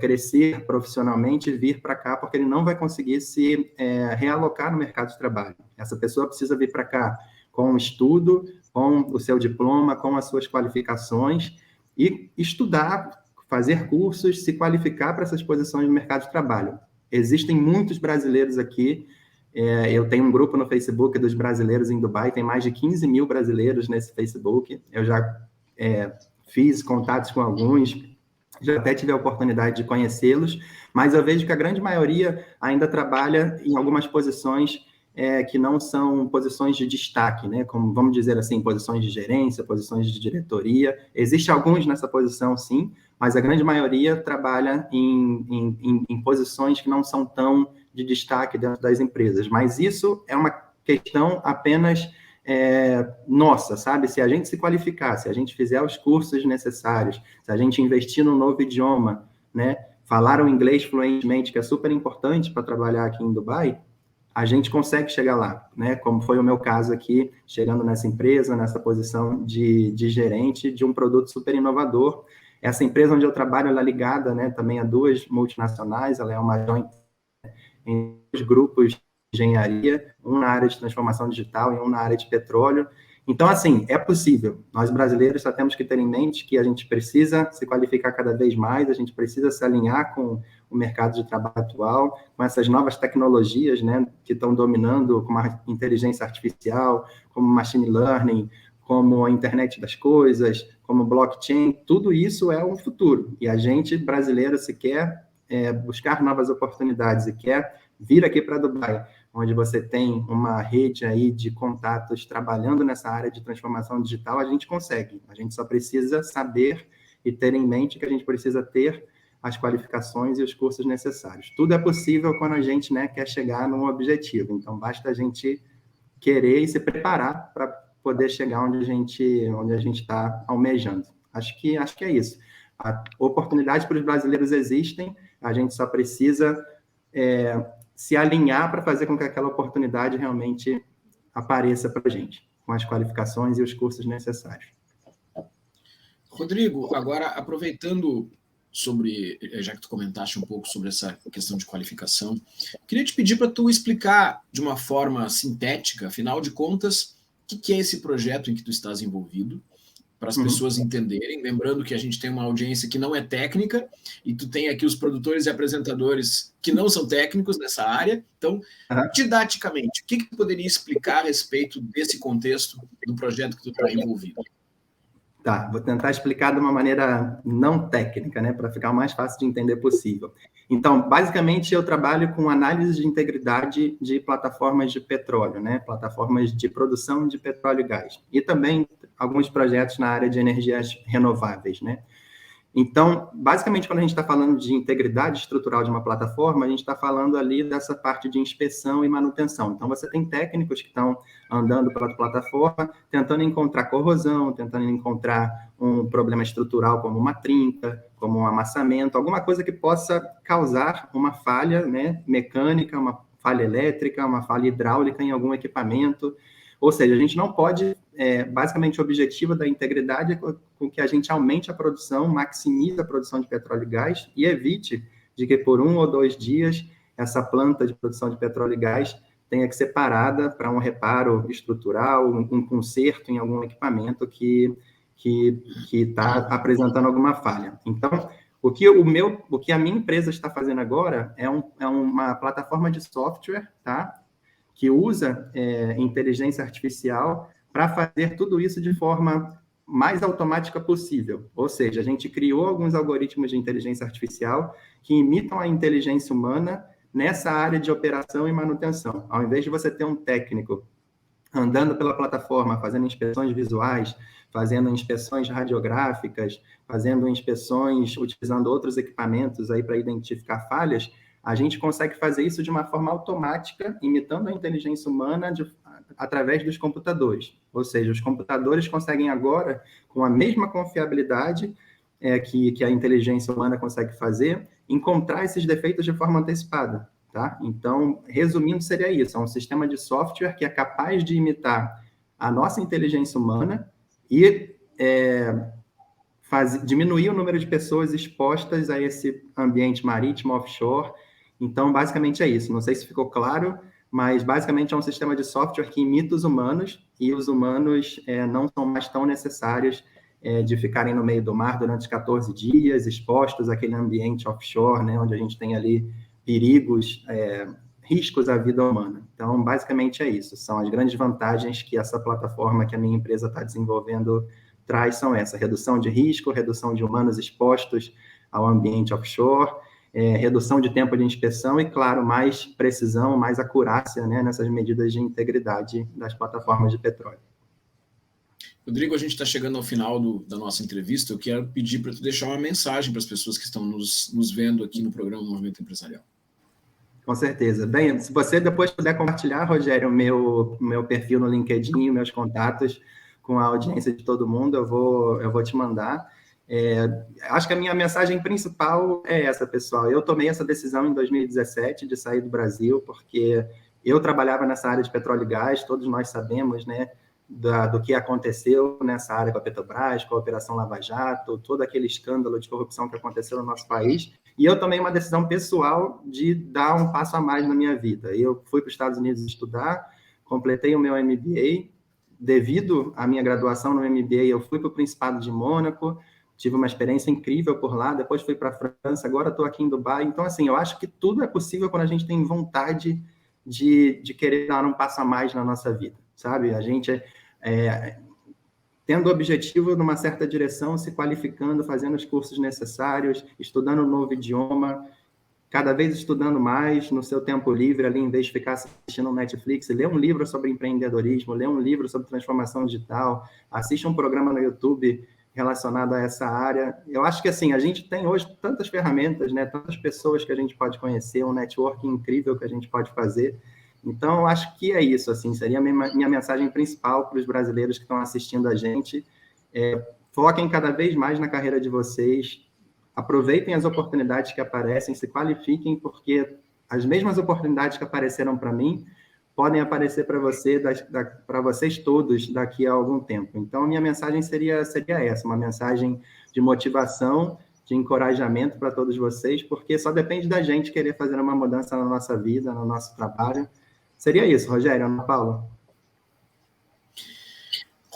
crescer profissionalmente, vir para cá, porque ele não vai conseguir se realocar no mercado de trabalho. Essa pessoa precisa vir para cá com o estudo, com o seu diploma, com as suas qualificações, e estudar, fazer cursos, se qualificar para essas posições no mercado de trabalho. Existem muitos brasileiros aqui. Eu tenho um grupo no Facebook dos brasileiros em Dubai, tem mais de 15 mil brasileiros nesse Facebook. Eu já fiz contatos com alguns, já até tive a oportunidade de conhecê-los, mas eu vejo que a grande maioria ainda trabalha em algumas posições que não são posições de destaque, né? Como, vamos dizer assim, posições de gerência, posições de diretoria. Existem alguns nessa posição, sim, mas a grande maioria trabalha em posições que não são tão de destaque dentro das empresas. Mas isso é uma questão apenas nossa, sabe? Se a gente se qualificar, se a gente fizer os cursos necessários, se a gente investir num novo idioma, né? Falar o inglês fluentemente, que é super importante para trabalhar aqui em Dubai, a gente consegue chegar lá, né? Como foi o meu caso aqui, chegando nessa empresa, nessa posição de gerente de um produto super inovador. Essa empresa onde eu trabalho, ela é ligada, né, também a duas multinacionais, ela é uma joint em dois grupos de engenharia, um na área de transformação digital e um na área de petróleo. Então, assim, é possível. Nós brasileiros só temos que ter em mente que a gente precisa se qualificar cada vez mais, a gente precisa se alinhar com o mercado de trabalho atual, com essas novas tecnologias, né, que estão dominando, como a inteligência artificial, como machine learning, como a internet das coisas, como blockchain. Tudo isso é um futuro. E a gente, brasileiro, se quer buscar novas oportunidades e quer vir aqui para Dubai onde você tem uma rede aí de contatos trabalhando nessa área de transformação digital, a gente consegue. A gente só precisa saber e ter em mente que a gente precisa ter as qualificações e os cursos necessários. Tudo é possível quando a gente, né, quer chegar num objetivo. Então, basta a gente querer e se preparar para poder chegar onde a gente está almejando. Acho que é isso. A oportunidade para os brasileiros existem, a gente só precisa se alinhar para fazer com que aquela oportunidade realmente apareça para a gente, com as qualificações e os cursos necessários. Rodrigo, agora aproveitando já que tu comentaste um pouco sobre essa questão de qualificação, queria te pedir para tu explicar de uma forma sintética, afinal de contas, o que é esse projeto em que tu estás envolvido, para as pessoas entenderem, lembrando que a gente tem uma audiência que não é técnica, e tu tem aqui os produtores e apresentadores que não são técnicos nessa área, então, didaticamente, o que tu poderia explicar a respeito desse contexto do projeto que tu está envolvido? Tá, vou tentar explicar de uma maneira não técnica, né, para ficar o mais fácil de entender possível. Então, basicamente, eu trabalho com análise de integridade de plataformas de petróleo, né, plataformas de produção de petróleo e gás, e também alguns projetos na área de energias renováveis, né. Então, basicamente, quando a gente está falando de integridade estrutural de uma plataforma, a gente está falando ali dessa parte de inspeção e manutenção. Então, você tem técnicos que estão andando pela plataforma, tentando encontrar corrosão, tentando encontrar um problema estrutural como uma trinca, como um amassamento, alguma coisa que possa causar uma falha, né, mecânica, uma falha elétrica, uma falha hidráulica em algum equipamento. Ou seja, a gente não pode, basicamente, o objetivo da integridade é com que a gente aumente a produção, maximize a produção de petróleo e gás e evite de que por 1 ou 2 dias essa planta de produção de petróleo e gás tenha que ser parada para um reparo estrutural, um conserto em algum equipamento que está apresentando alguma falha. Então, o que a minha empresa está fazendo agora é uma plataforma de software, tá? Que usa inteligência artificial para fazer tudo isso de forma mais automática possível. Ou seja, a gente criou alguns algoritmos de inteligência artificial que imitam a inteligência humana nessa área de operação e manutenção. Ao invés de você ter um técnico andando pela plataforma, fazendo inspeções visuais, fazendo inspeções radiográficas, fazendo inspeções utilizando outros equipamentos aí para identificar falhas, a gente consegue fazer isso de uma forma automática, imitando a inteligência humana através dos computadores. Ou seja, os computadores conseguem agora, com a mesma confiabilidade que a inteligência humana consegue fazer, encontrar esses defeitos de forma antecipada. Tá? Então, resumindo, seria isso. É um sistema de software que é capaz de imitar a nossa inteligência humana e diminuir o número de pessoas expostas a esse ambiente marítimo offshore. Então, basicamente é isso. Não sei se ficou claro, mas basicamente é um sistema de software que imita os humanos e os humanos não são mais tão necessários de ficarem no meio do mar durante 14 dias, expostos àquele ambiente offshore, né, onde a gente tem ali perigos, riscos à vida humana. Então, basicamente é isso. São as grandes vantagens que essa plataforma que a minha empresa está desenvolvendo traz, são essa: redução de risco, redução de humanos expostos ao ambiente offshore, redução de tempo de inspeção e, claro, mais precisão, mais acurácia, né, nessas medidas de integridade das plataformas de petróleo. Rodrigo, a gente está chegando ao final da nossa entrevista. Eu quero pedir para tu deixar uma mensagem para as pessoas que estão nos vendo aqui no programa Movimento Empresarial. Com certeza. Bem, se você depois puder compartilhar, Rogério, meu perfil no LinkedIn, meus contatos com a audiência de todo mundo, eu vou te mandar. Acho que a minha mensagem principal é essa, pessoal. Eu tomei essa decisão em 2017 de sair do Brasil, porque eu trabalhava nessa área de petróleo e gás, todos nós sabemos, né, do que aconteceu nessa área com a Petrobras, com a Operação Lava Jato, todo aquele escândalo de corrupção que aconteceu no nosso país, e eu tomei uma decisão pessoal de dar um passo a mais na minha vida. Eu fui para os Estados Unidos estudar, completei o meu MBA, devido à minha graduação no MBA, eu fui para o Principado de Mônaco, tive uma experiência incrível por lá, depois fui para a França, agora estou aqui em Dubai. Então, assim, eu acho que tudo é possível quando a gente tem vontade de querer dar um passo a mais na nossa vida, sabe? A gente tendo o objetivo numa certa direção, se qualificando, fazendo os cursos necessários, estudando um novo idioma, cada vez estudando mais no seu tempo livre, ali, em vez de ficar assistindo um Netflix, ler um livro sobre empreendedorismo, ler um livro sobre transformação digital, assiste um programa no YouTube relacionado a essa área. Eu acho que, assim, a gente tem hoje tantas ferramentas, né, tantas pessoas que a gente pode conhecer, um networking incrível que a gente pode fazer. Então, eu acho que é isso, assim, seria a minha mensagem principal para os brasileiros que estão assistindo a gente. Foquem cada vez mais na carreira de vocês, aproveitem as oportunidades que aparecem, se qualifiquem, porque as mesmas oportunidades que apareceram para mim podem aparecer para vocês todos daqui a algum tempo. Então, minha mensagem seria essa, uma mensagem de motivação, de encorajamento para todos vocês, porque só depende da gente querer fazer uma mudança na nossa vida, no nosso trabalho. Seria isso, Rogério, Ana Paula.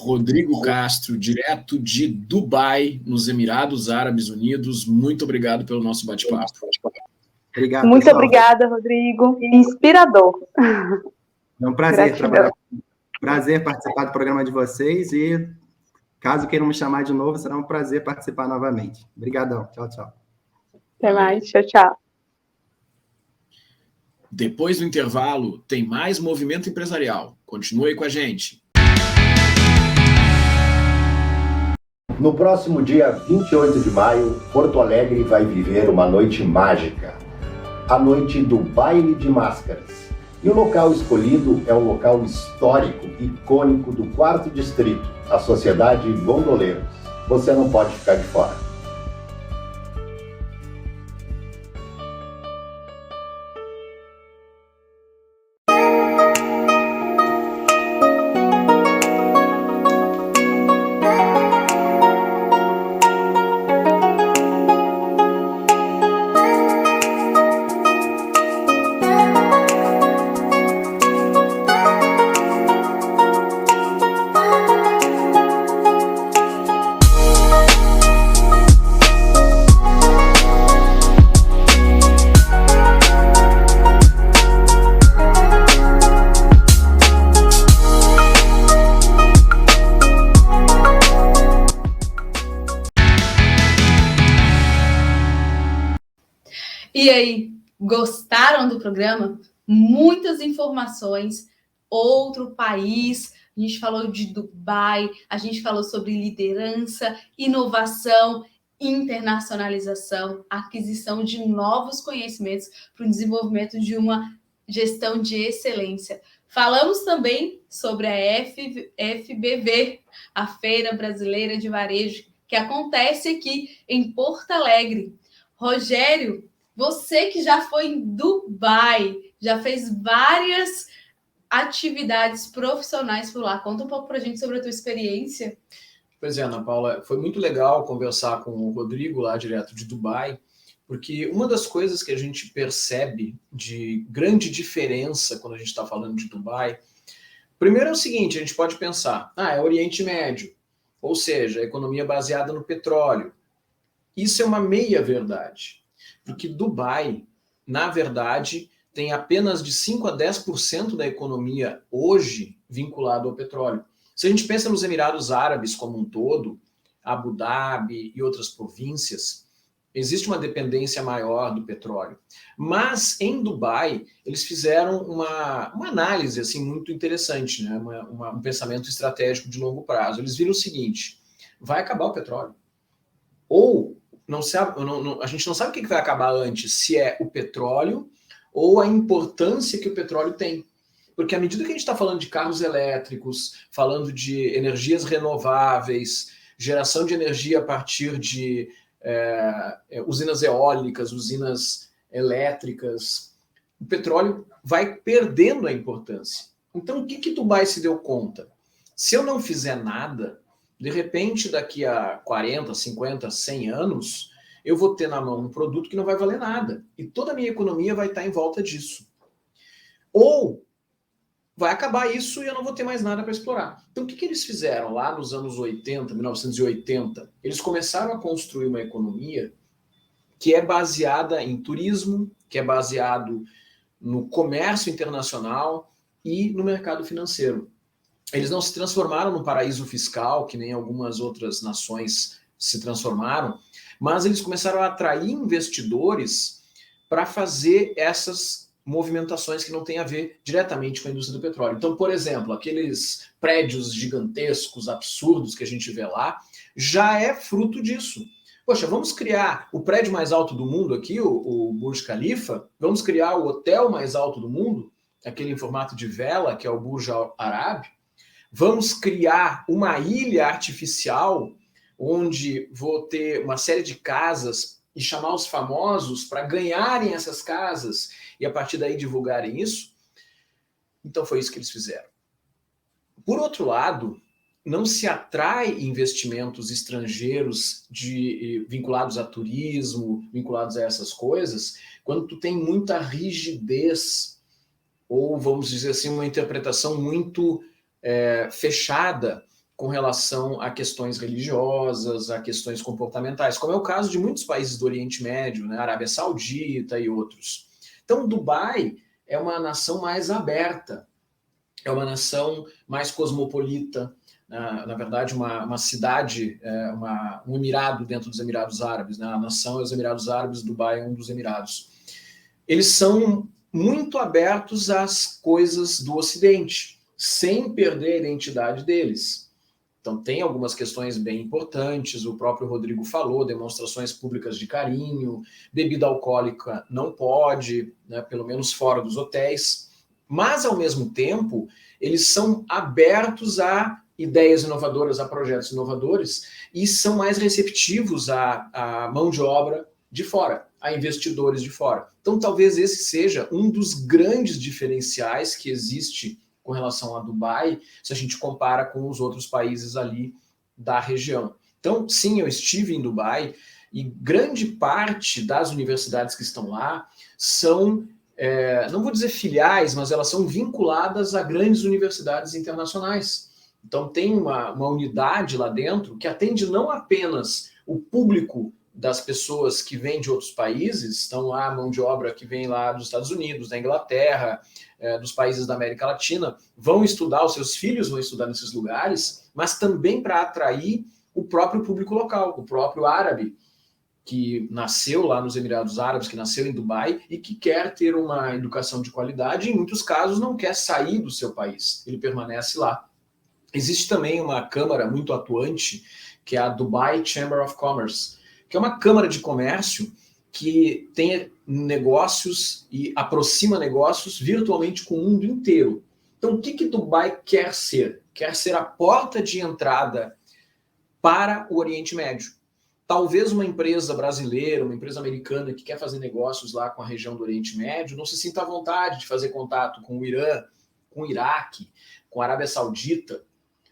Rodrigo Castro, direto de Dubai, nos Emirados Árabes Unidos. Muito obrigado pelo nosso bate-papo. Obrigado, muito pessoal. Obrigada, Rodrigo. Inspirador. É um prazer trabalhar. Prazer participar do programa de vocês e, caso queiram me chamar de novo, será um prazer participar novamente. Obrigadão. Tchau, tchau. Até mais. Tchau, tchau. Depois do intervalo, tem mais Movimento Empresarial. Continue com a gente. No próximo dia 28 de maio, Porto Alegre vai viver uma noite mágica. A noite do Baile de Máscaras. E o local escolhido é um local histórico, icônico do 4º Distrito, a Sociedade Gondoleiros. Você não pode ficar de fora. E aí, gostaram do programa? Muitas informações, outro país, a gente falou de Dubai, a gente falou sobre liderança, inovação, internacionalização, aquisição de novos conhecimentos para o desenvolvimento de uma gestão de excelência. Falamos também sobre a FBV, a Feira Brasileira de Varejo, que acontece aqui em Porto Alegre. Rogério, você que já foi em Dubai, já fez várias atividades profissionais por lá. Conta um pouco para a gente sobre a tua experiência. Pois é, Ana Paula, foi muito legal conversar com o Rodrigo lá direto de Dubai, porque uma das coisas que a gente percebe de grande diferença quando a gente está falando de Dubai, primeiro é o seguinte, a gente pode pensar, é Oriente Médio, ou seja, a economia baseada no petróleo. Isso é uma meia-verdade. Porque Dubai, na verdade, tem apenas de 5% a 10% da economia hoje vinculado ao petróleo. Se a gente pensa nos Emirados Árabes como um todo, Abu Dhabi e outras províncias, existe uma dependência maior do petróleo. Mas em Dubai, eles fizeram uma análise assim, muito interessante, né? Um pensamento estratégico de longo prazo. Eles viram o seguinte, vai acabar o petróleo. Ou a gente não sabe o que vai acabar antes, se é o petróleo ou a importância que o petróleo tem. Porque à medida que a gente está falando de carros elétricos, falando de energias renováveis, geração de energia a partir de usinas eólicas, usinas elétricas, o petróleo vai perdendo a importância. Então, o que Dubai se deu conta? Se eu não fizer nada, de repente, daqui a 40, 50, 100 anos, eu vou ter na mão um produto que não vai valer nada. E toda a minha economia vai estar em volta disso. Ou vai acabar isso e eu não vou ter mais nada para explorar. Então, o que eles fizeram lá nos anos 80, 1980? Eles começaram a construir uma economia que é baseada em turismo, que é baseado no comércio internacional e no mercado financeiro. Eles não se transformaram num paraíso fiscal, que nem algumas outras nações se transformaram, mas eles começaram a atrair investidores para fazer essas movimentações que não têm a ver diretamente com a indústria do petróleo. Então, por exemplo, aqueles prédios gigantescos, absurdos que a gente vê lá, já é fruto disso. Poxa, vamos criar o prédio mais alto do mundo aqui, o Burj Khalifa, vamos criar o hotel mais alto do mundo, aquele em formato de vela, que é o Burj Al Arab, vamos criar uma ilha artificial onde vou ter uma série de casas e chamar os famosos para ganharem essas casas e a partir daí divulgarem isso. Então foi isso que eles fizeram. Por outro lado, não se atrai investimentos estrangeiros vinculados a turismo, vinculados a essas coisas, quando tu tem muita rigidez, ou vamos dizer assim, uma interpretação muito fechada com relação a questões religiosas, a questões comportamentais, como é o caso de muitos países do Oriente Médio, né, Arábia Saudita e outros. Então, Dubai é uma nação mais aberta, é uma nação mais cosmopolita, na verdade, uma cidade, um emirado dentro dos Emirados Árabes, né? A nação é os Emirados Árabes, Dubai é um dos Emirados. Eles são muito abertos às coisas do Ocidente, sem perder a identidade deles. Então, tem algumas questões bem importantes, o próprio Rodrigo falou, demonstrações públicas de carinho, bebida alcoólica não pode, né, pelo menos fora dos hotéis, mas, ao mesmo tempo, eles são abertos a ideias inovadoras, a projetos inovadores, e são mais receptivos à mão de obra de fora, a investidores de fora. Então, talvez esse seja um dos grandes diferenciais que existe com relação a Dubai, se a gente compara com os outros países ali da região. Então, sim, eu estive em Dubai e grande parte das universidades que estão lá são, não vou dizer filiais, mas elas são vinculadas a grandes universidades internacionais. Então, tem uma unidade lá dentro que atende não apenas o público das pessoas que vêm de outros países, estão lá a mão de obra que vem lá dos Estados Unidos, da Inglaterra, dos países da América Latina, vão estudar, os seus filhos vão estudar nesses lugares, mas também para atrair o próprio público local, o próprio árabe, que nasceu lá nos Emirados Árabes, que nasceu em Dubai e que quer ter uma educação de qualidade e, em muitos casos, não quer sair do seu país, ele permanece lá. Existe também uma câmara muito atuante, que é a Dubai Chamber of Commerce, que é uma câmara de comércio que tem negócios e aproxima negócios virtualmente com o mundo inteiro. Então, o que Dubai quer ser? Quer ser a porta de entrada para o Oriente Médio. Talvez uma empresa brasileira, uma empresa americana que quer fazer negócios lá com a região do Oriente Médio não se sinta à vontade de fazer contato com o Irã, com o Iraque, com a Arábia Saudita,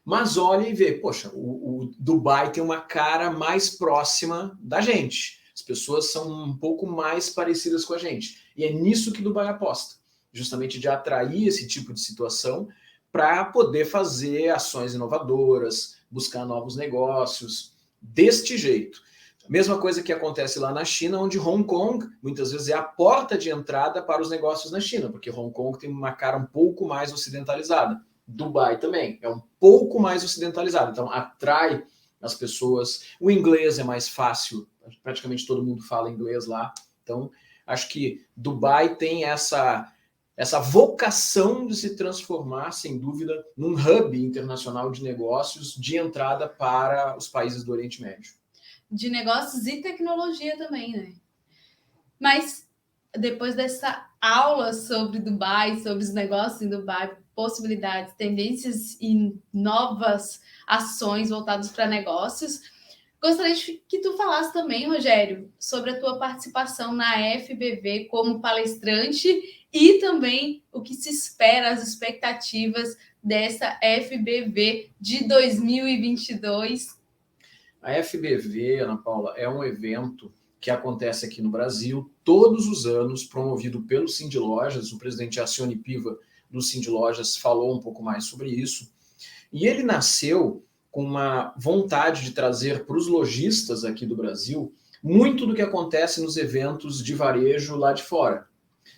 mas olha e vê, poxa, o Dubai tem uma cara mais próxima da gente. As pessoas são um pouco mais parecidas com a gente. E é nisso que Dubai aposta, justamente de atrair esse tipo de situação para poder fazer ações inovadoras, buscar novos negócios, deste jeito. A mesma coisa que acontece lá na China, onde Hong Kong muitas vezes é a porta de entrada para os negócios na China, porque Hong Kong tem uma cara um pouco mais ocidentalizada. Dubai também é um pouco mais ocidentalizado, então atrai as pessoas. O inglês é mais fácil, praticamente todo mundo fala inglês lá. Então, acho que Dubai tem essa vocação de se transformar, sem dúvida, num hub internacional de negócios de entrada para os países do Oriente Médio. De negócios e tecnologia também, né? Mas depois dessa aula sobre Dubai, sobre os negócios em Dubai, possibilidades, tendências e novas ações voltadas para negócios, gostaria que tu falasse também, Rogério, sobre a tua participação na FBV como palestrante e também o que se espera, as expectativas dessa FBV de 2022. A FBV, Ana Paula, é um evento que acontece aqui no Brasil todos os anos, promovido pelo Cindy Lojas. O presidente Acione Piva do Cindy Lojas falou um pouco mais sobre isso. E ele nasceu com uma vontade de trazer para os lojistas aqui do Brasil muito do que acontece nos eventos de varejo lá de fora.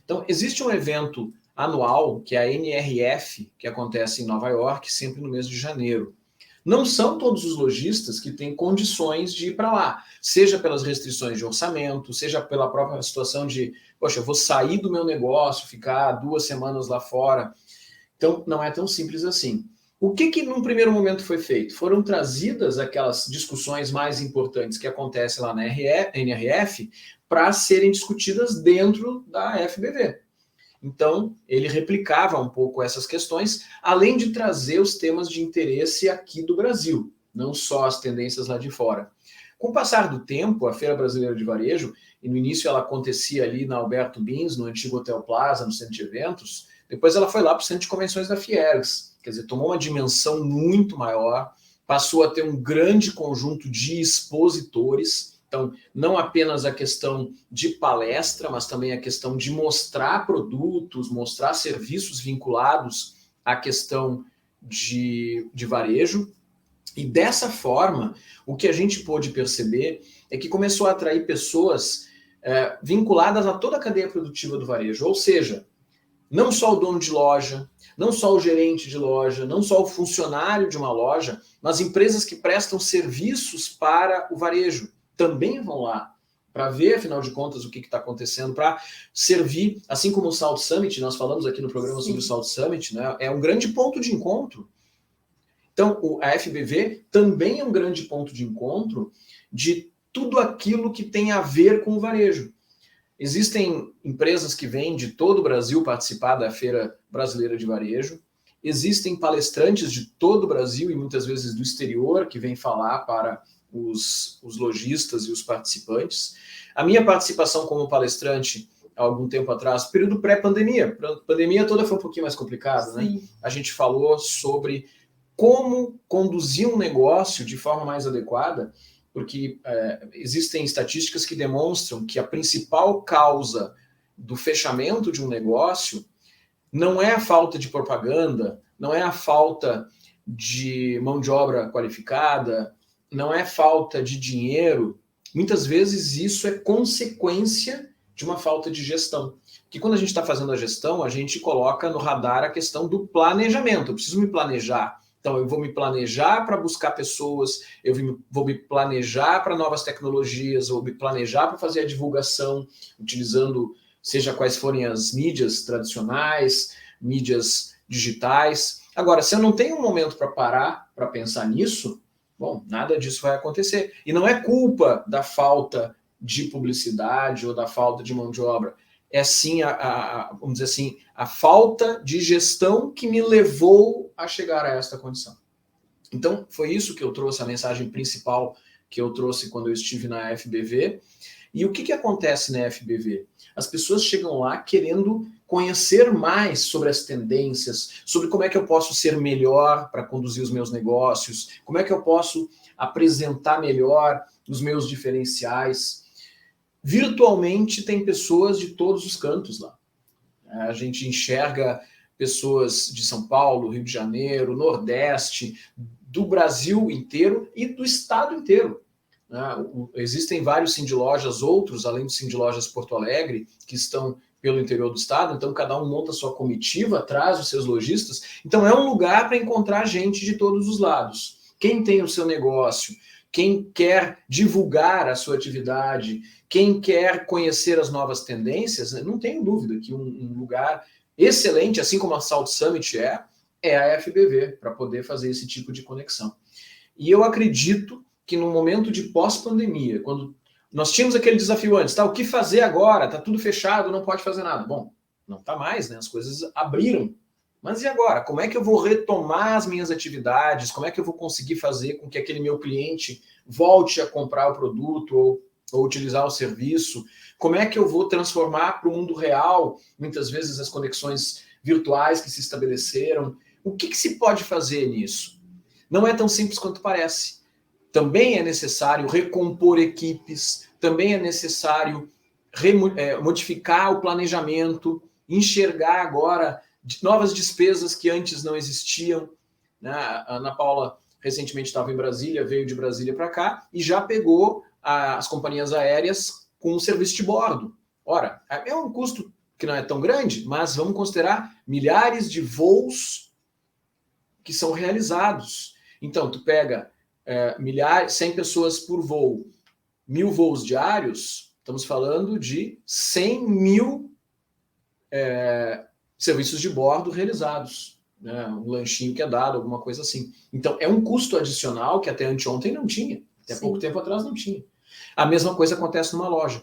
Então, existe um evento anual, que é a NRF, que acontece em Nova York, sempre no mês de janeiro. Não são todos os lojistas que têm condições de ir para lá, seja pelas restrições de orçamento, seja pela própria situação de, poxa, eu vou sair do meu negócio, ficar 2 semanas lá fora. Então, não é tão simples assim. O que num primeiro momento foi feito? Foram trazidas aquelas discussões mais importantes que acontecem lá na NRF para serem discutidas dentro da FBV. Então, ele replicava um pouco essas questões, além de trazer os temas de interesse aqui do Brasil, não só as tendências lá de fora. Com o passar do tempo, a Feira Brasileira de Varejo, e no início ela acontecia ali na Alberto Bins, no antigo Hotel Plaza, no centro de eventos, depois ela foi lá para o centro de convenções da Fiergs, quer dizer, tomou uma dimensão muito maior, passou a ter um grande conjunto de expositores. Então, não apenas a questão de palestra, mas também a questão de mostrar produtos, mostrar serviços vinculados à questão de varejo. E dessa forma, o que a gente pôde perceber é que começou a atrair pessoas vinculadas a toda a cadeia produtiva do varejo. Ou seja, não só o dono de loja, não só o gerente de loja, não só o funcionário de uma loja, mas empresas que prestam serviços para o varejo também vão lá para ver, afinal de contas, o que está acontecendo, para servir, assim como o Salt Summit, nós falamos aqui no programa sobre o Salt Summit, né, é um grande ponto de encontro. Então, a FBV também é um grande ponto de encontro de tudo aquilo que tem a ver com o varejo. Existem empresas que vêm de todo o Brasil participar da Feira Brasileira de Varejo, existem palestrantes de todo o Brasil e muitas vezes do exterior que vêm falar para os lojistas e os participantes. A minha participação como palestrante, há algum tempo atrás, período pré-pandemia, a pandemia toda foi um pouquinho mais complicada, né? A gente falou sobre como conduzir um negócio de forma mais adequada, porque existem estatísticas que demonstram que a principal causa do fechamento de um negócio não é a falta de propaganda, não é a falta de mão de obra qualificada, não é falta de dinheiro. Muitas vezes isso é consequência de uma falta de gestão. Porque quando a gente está fazendo a gestão, a gente coloca no radar a questão do planejamento. Eu preciso me planejar. Então, eu vou me planejar para buscar pessoas, eu vou me planejar para novas tecnologias, vou me planejar para fazer a divulgação, utilizando, seja quais forem as mídias tradicionais, mídias digitais. Agora, se eu não tenho um momento para parar, para pensar nisso, bom, nada disso vai acontecer. E não é culpa da falta de publicidade ou da falta de mão de obra. É sim, vamos dizer assim, a falta de gestão que me levou a chegar a esta condição. Então, foi isso que eu trouxe, a mensagem principal que eu trouxe quando eu estive na FBV. E o que acontece na FBV? As pessoas chegam lá querendo conhecer mais sobre as tendências, sobre como é que eu posso ser melhor para conduzir os meus negócios, como é que eu posso apresentar melhor os meus diferenciais. Virtualmente tem pessoas de todos os cantos lá. A gente enxerga pessoas de São Paulo, Rio de Janeiro, Nordeste, do Brasil inteiro e do estado inteiro. Existem vários Cindy-Lojas, outros, além do Cindy-Lojas Porto Alegre, que estão pelo interior do estado, então cada um monta a sua comitiva, traz os seus lojistas. Então é um lugar para encontrar gente de todos os lados. Quem tem o seu negócio, quem quer divulgar a sua atividade, quem quer conhecer as novas tendências, não tenho dúvida que um lugar excelente, assim como a Salt Summit é a FBV, para poder fazer esse tipo de conexão. E eu acredito que no momento de pós-pandemia, quando nós tínhamos aquele desafio antes, o que fazer agora? Está tudo fechado, não pode fazer nada. Bom, não está mais, né? As coisas abriram. Mas e agora? Como é que eu vou retomar as minhas atividades? Como é que eu vou conseguir fazer com que aquele meu cliente volte a comprar o produto ou utilizar o serviço? Como é que eu vou transformar para o mundo real, muitas vezes, as conexões virtuais que se estabeleceram? O que se pode fazer nisso? Não é tão simples quanto parece. Também é necessário recompor equipes, também é necessário modificar o planejamento, enxergar agora novas despesas que antes não existiam. A Ana Paula recentemente estava em Brasília, veio de Brasília para cá e já pegou as companhias aéreas com o serviço de bordo. Ora, é um custo que não é tão grande, mas vamos considerar milhares de voos que são realizados. Então, tu pega 100 pessoas por voo, 1.000 voos diários, estamos falando de 100 mil serviços de bordo realizados, né? Um lanchinho que é dado, alguma coisa assim. Então, é um custo adicional que até anteontem não tinha, até pouco tempo atrás não tinha. A mesma coisa acontece numa loja.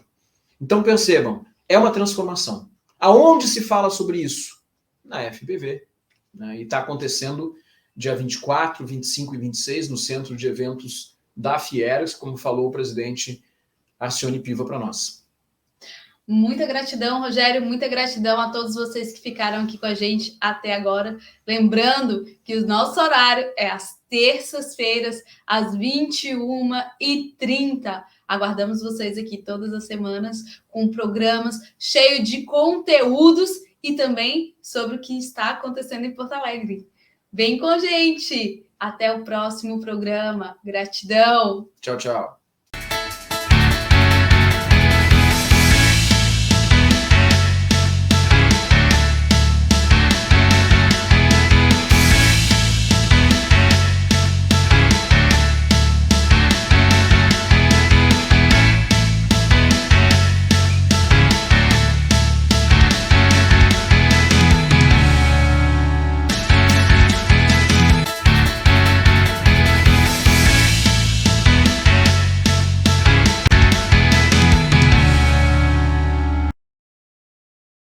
Então, percebam, é uma transformação. Aonde se fala sobre isso? Na FBV. Né? E está acontecendo dia 24, 25 e 26, no centro de eventos da Fieras, como falou o presidente Arcione Piva para nós. Muita gratidão, Rogério, muita gratidão a todos vocês que ficaram aqui com a gente até agora. Lembrando que o nosso horário é às terças-feiras, às 21h30. Aguardamos vocês aqui todas as semanas com programas cheios de conteúdos e também sobre o que está acontecendo em Porto Alegre. Vem com a gente! Até o próximo programa. Gratidão! Tchau, tchau.